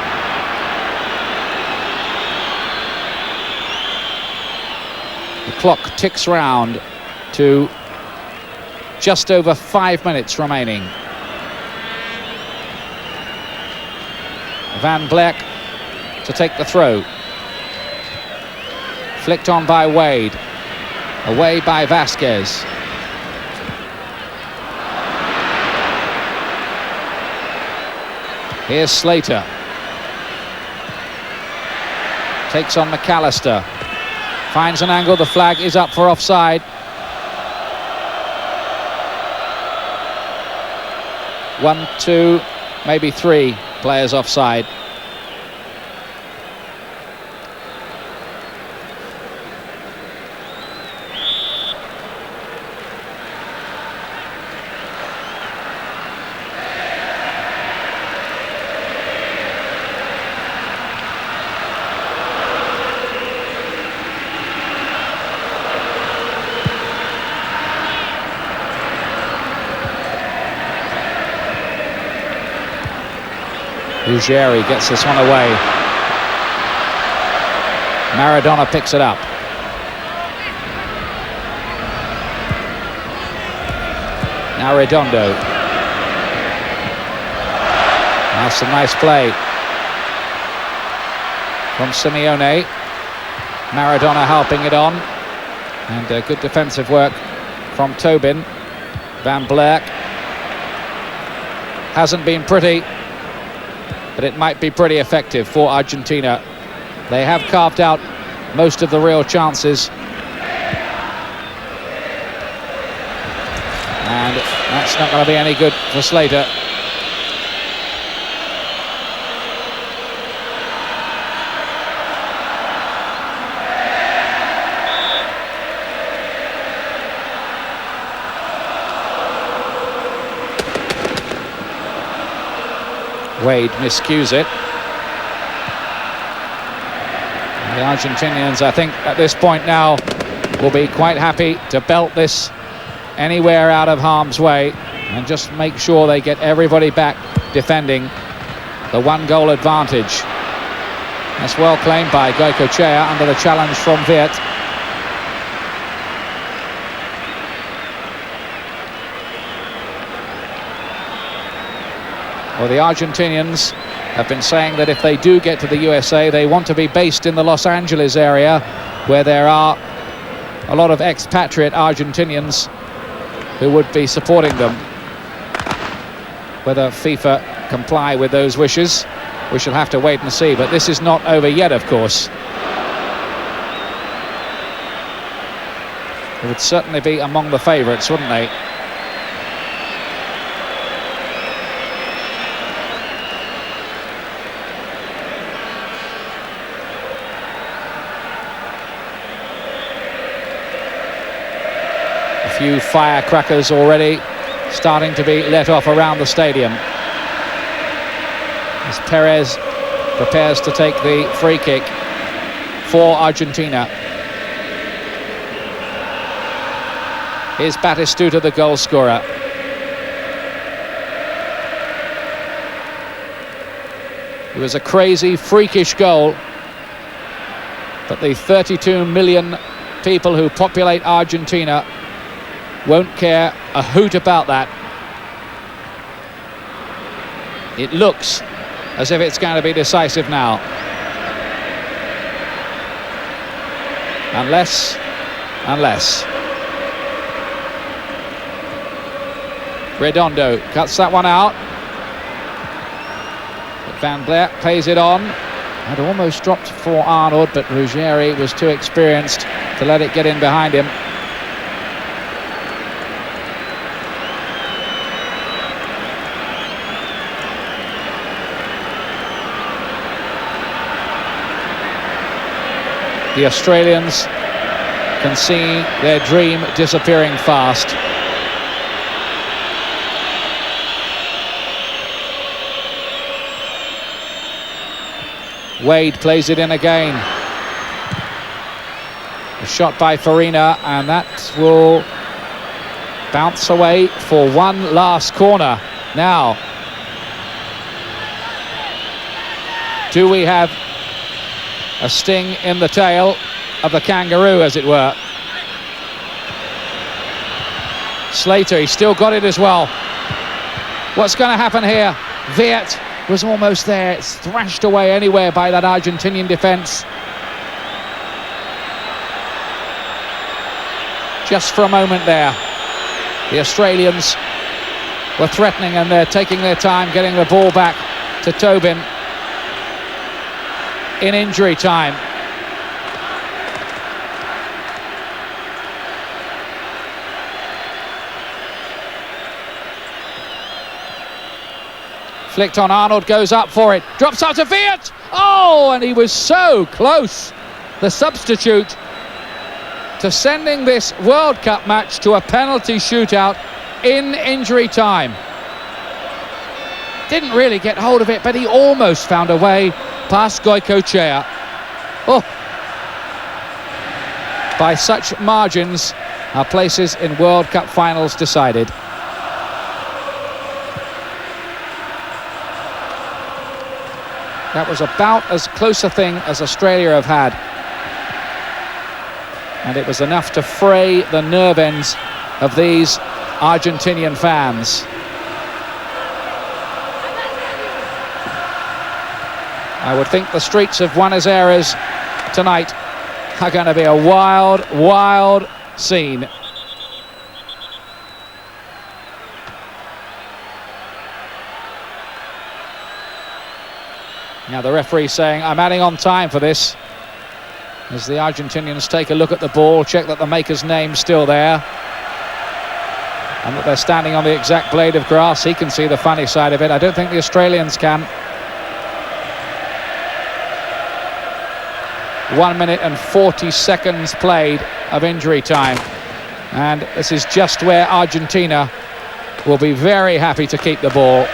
The clock ticks round to just over 5 minutes remaining. Van Bleck to take the throw. Flicked on by Wade. Away by Vazquez. Here's Slater. Takes on MacAllister. Finds an angle. The flag is up for offside. One, two, maybe 3 players offside. Ruggeri gets this one away. Maradona picks it up. Now Redondo. That's a nice play from Simeone. Maradona helping it on. And good defensive work from Tobin. Van Bleck. Hasn't been pretty, but it might be pretty effective for Argentina. They have carved out most of the real chances. And that's not going to be any good for Slater. Wade miscues it. And the Argentinians, I think, at this point now will be quite happy to belt this anywhere out of harm's way and just make sure they get everybody back defending the 1-goal advantage. That's well claimed by Goycochea under the challenge from Viet. Well, the Argentinians have been saying that if they do get to the USA, they want to be based in the Los Angeles area, where there are a lot of expatriate Argentinians who would be supporting them. Whether FIFA comply with those wishes, we shall have to wait and see. But this is not over yet, of course. It would certainly be among the favourites, wouldn't they? few firecrackers already starting to be let off around the stadium as Perez prepares to take the free kick for Argentina. Here's Batistuta, the goal scorer. It was a crazy, freakish goal, but the 32 million people who populate Argentina won't care a hoot about that. It looks as if it's going to be decisive now. Unless. Redondo cuts that one out. Van Blair plays it on. Had almost dropped for Arnold, but Ruggeri was too experienced to let it get in behind him. The Australians can see their dream disappearing fast. Wade plays it in again. A shot by Farina, and that will bounce away for one last corner. Now, do we have a sting in the tail of the kangaroo, as it were? Slater, he's still got it as well. What's going to happen here? Viet was almost there. It's thrashed away anywhere by that Argentinian defence. Just for a moment there, the Australians were threatening, and they're taking their time getting the ball back to Tobin in injury time. Flicked on, Arnold goes up for it, drops out to Viet. Oh, and he was so close, the substitute, to sending this World Cup match to a penalty shootout in injury time. Didn't really get hold of it, but he almost found a way past Goycochea. Oh, by such margins are places in World Cup finals decided. That was about as close a thing as Australia have had. And it was enough to fray the nerve ends of these Argentinian fans. I would think the streets of Buenos Aires tonight are going to be a wild, wild scene. Now the referee saying, I'm adding on time for this, as the Argentinians take a look at the ball, check that the maker's name's still there, and that they're standing on the exact blade of grass. He can see the funny side of it. I don't think the Australians can. 1 minute and 40 seconds played of injury time, and this is just where Argentina will be very happy to keep the ball.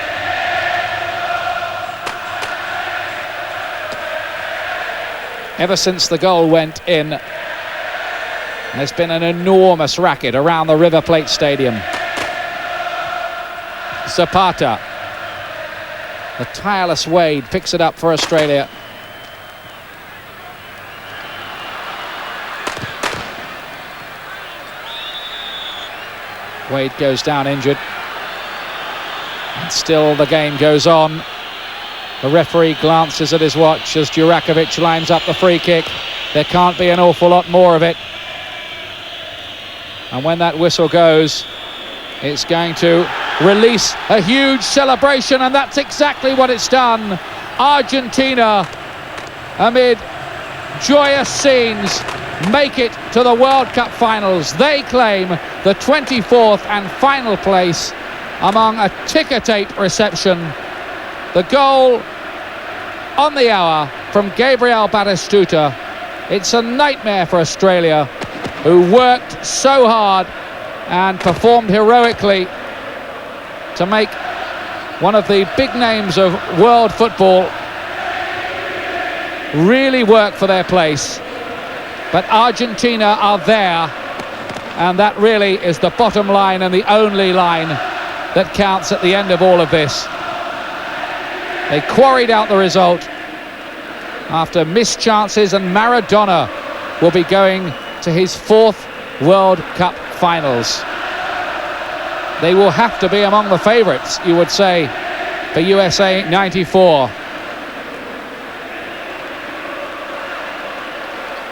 Ever since the goal went in, there's been an enormous racket around the River Plate Stadium. Zapata, the tireless Wade, picks it up for Australia. Wade goes down injured, and still the game goes on. The referee glances at his watch as Durakovic lines up the free kick. There can't be an awful lot more of it. And when that whistle goes, it's going to release a huge celebration, and that's exactly what it's done. Argentina, amid joyous scenes, make it to the World Cup finals. They claim the 24th and final place among a ticker-tape reception. The goal on the hour from Gabriel Batistuta. It's a nightmare for Australia, who worked so hard and performed heroically to make one of the big names of world football really work for their place. But Argentina are there, and that really is the bottom line and the only line that counts at the end of all of this. They quarried out the result after missed chances, and Maradona will be going to his 4th World Cup finals. They will have to be among the favourites, you would say, for USA 94.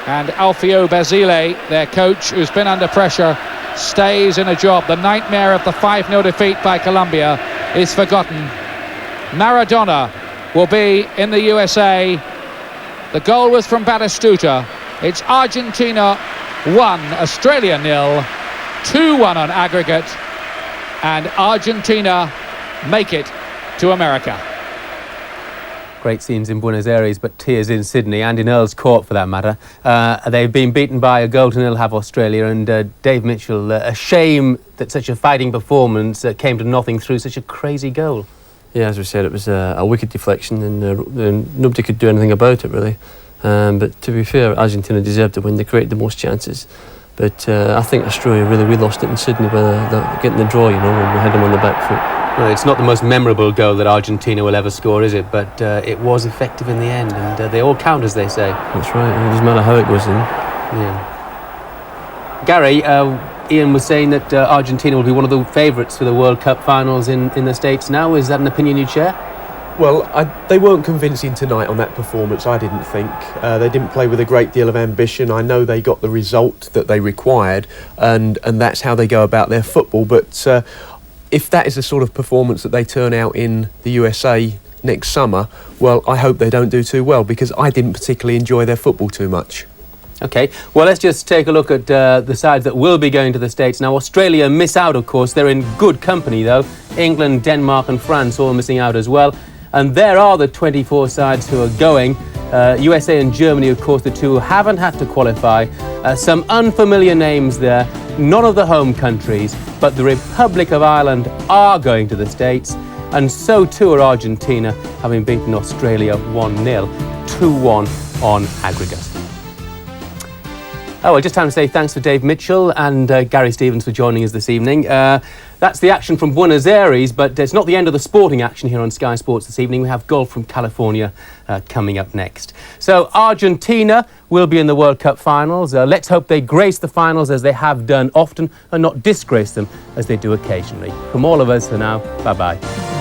And Alfio Basile, their coach, who's been under pressure, stays in a job. The nightmare of the 5-0 defeat by Colombia is forgotten. Maradona will be in the USA. The goal was from Batistuta. It's Argentina 1, Australia 0, 2-1 on aggregate, and Argentina make it to America. Great scenes in Buenos Aires, but tears in Sydney and in Earl's Court for that matter. They've been beaten by a 0-0 have Australia, and Dave Mitchell, a shame that such a fighting performance came to nothing through such a crazy goal. Yeah, as we said, it was a wicked deflection, and nobody could do anything about it really. But to be fair, Argentina deserved to win. They created the most chances. But I think Australia we lost it in Sydney by getting the draw, you know, when we had them on the back foot. Well, it's not the most memorable goal that Argentina will ever score, is it? But it was effective in the end, and they all count, as they say. That's right. It doesn't matter how it goes in. Yeah. Gary, Ian was saying that Argentina will be one of the favourites for the World Cup finals in the States now. Is that an opinion you'd share? Well, they weren't convincing tonight on that performance, I didn't think. They didn't play with a great deal of ambition. I know they got the result that they required, and that's how they go about their football. But if that is the sort of performance that they turn out in the USA next summer, well, I hope they don't do too well, because I didn't particularly enjoy their football too much. OK, well, let's just take a look at the sides that will be going to the States. Now, Australia miss out, of course. They're in good company, though. England, Denmark and France all missing out as well. And there are the 24 sides who are going. USA and Germany, of course, the two who haven't had to qualify. Some unfamiliar names there, none of the home countries, but the Republic of Ireland are going to the States, and so too are Argentina, having beaten Australia 1-0, 2-1 on aggregate. Oh, well, just time to say thanks for Dave Mitchell and Gary Stevens for joining us this evening. That's the action from Buenos Aires, but it's not the end of the sporting action here on Sky Sports this evening. We have golf from California coming up next. So Argentina will be in the World Cup finals. Let's hope they grace the finals as they have done often and not disgrace them as they do occasionally. From all of us for now, bye-bye.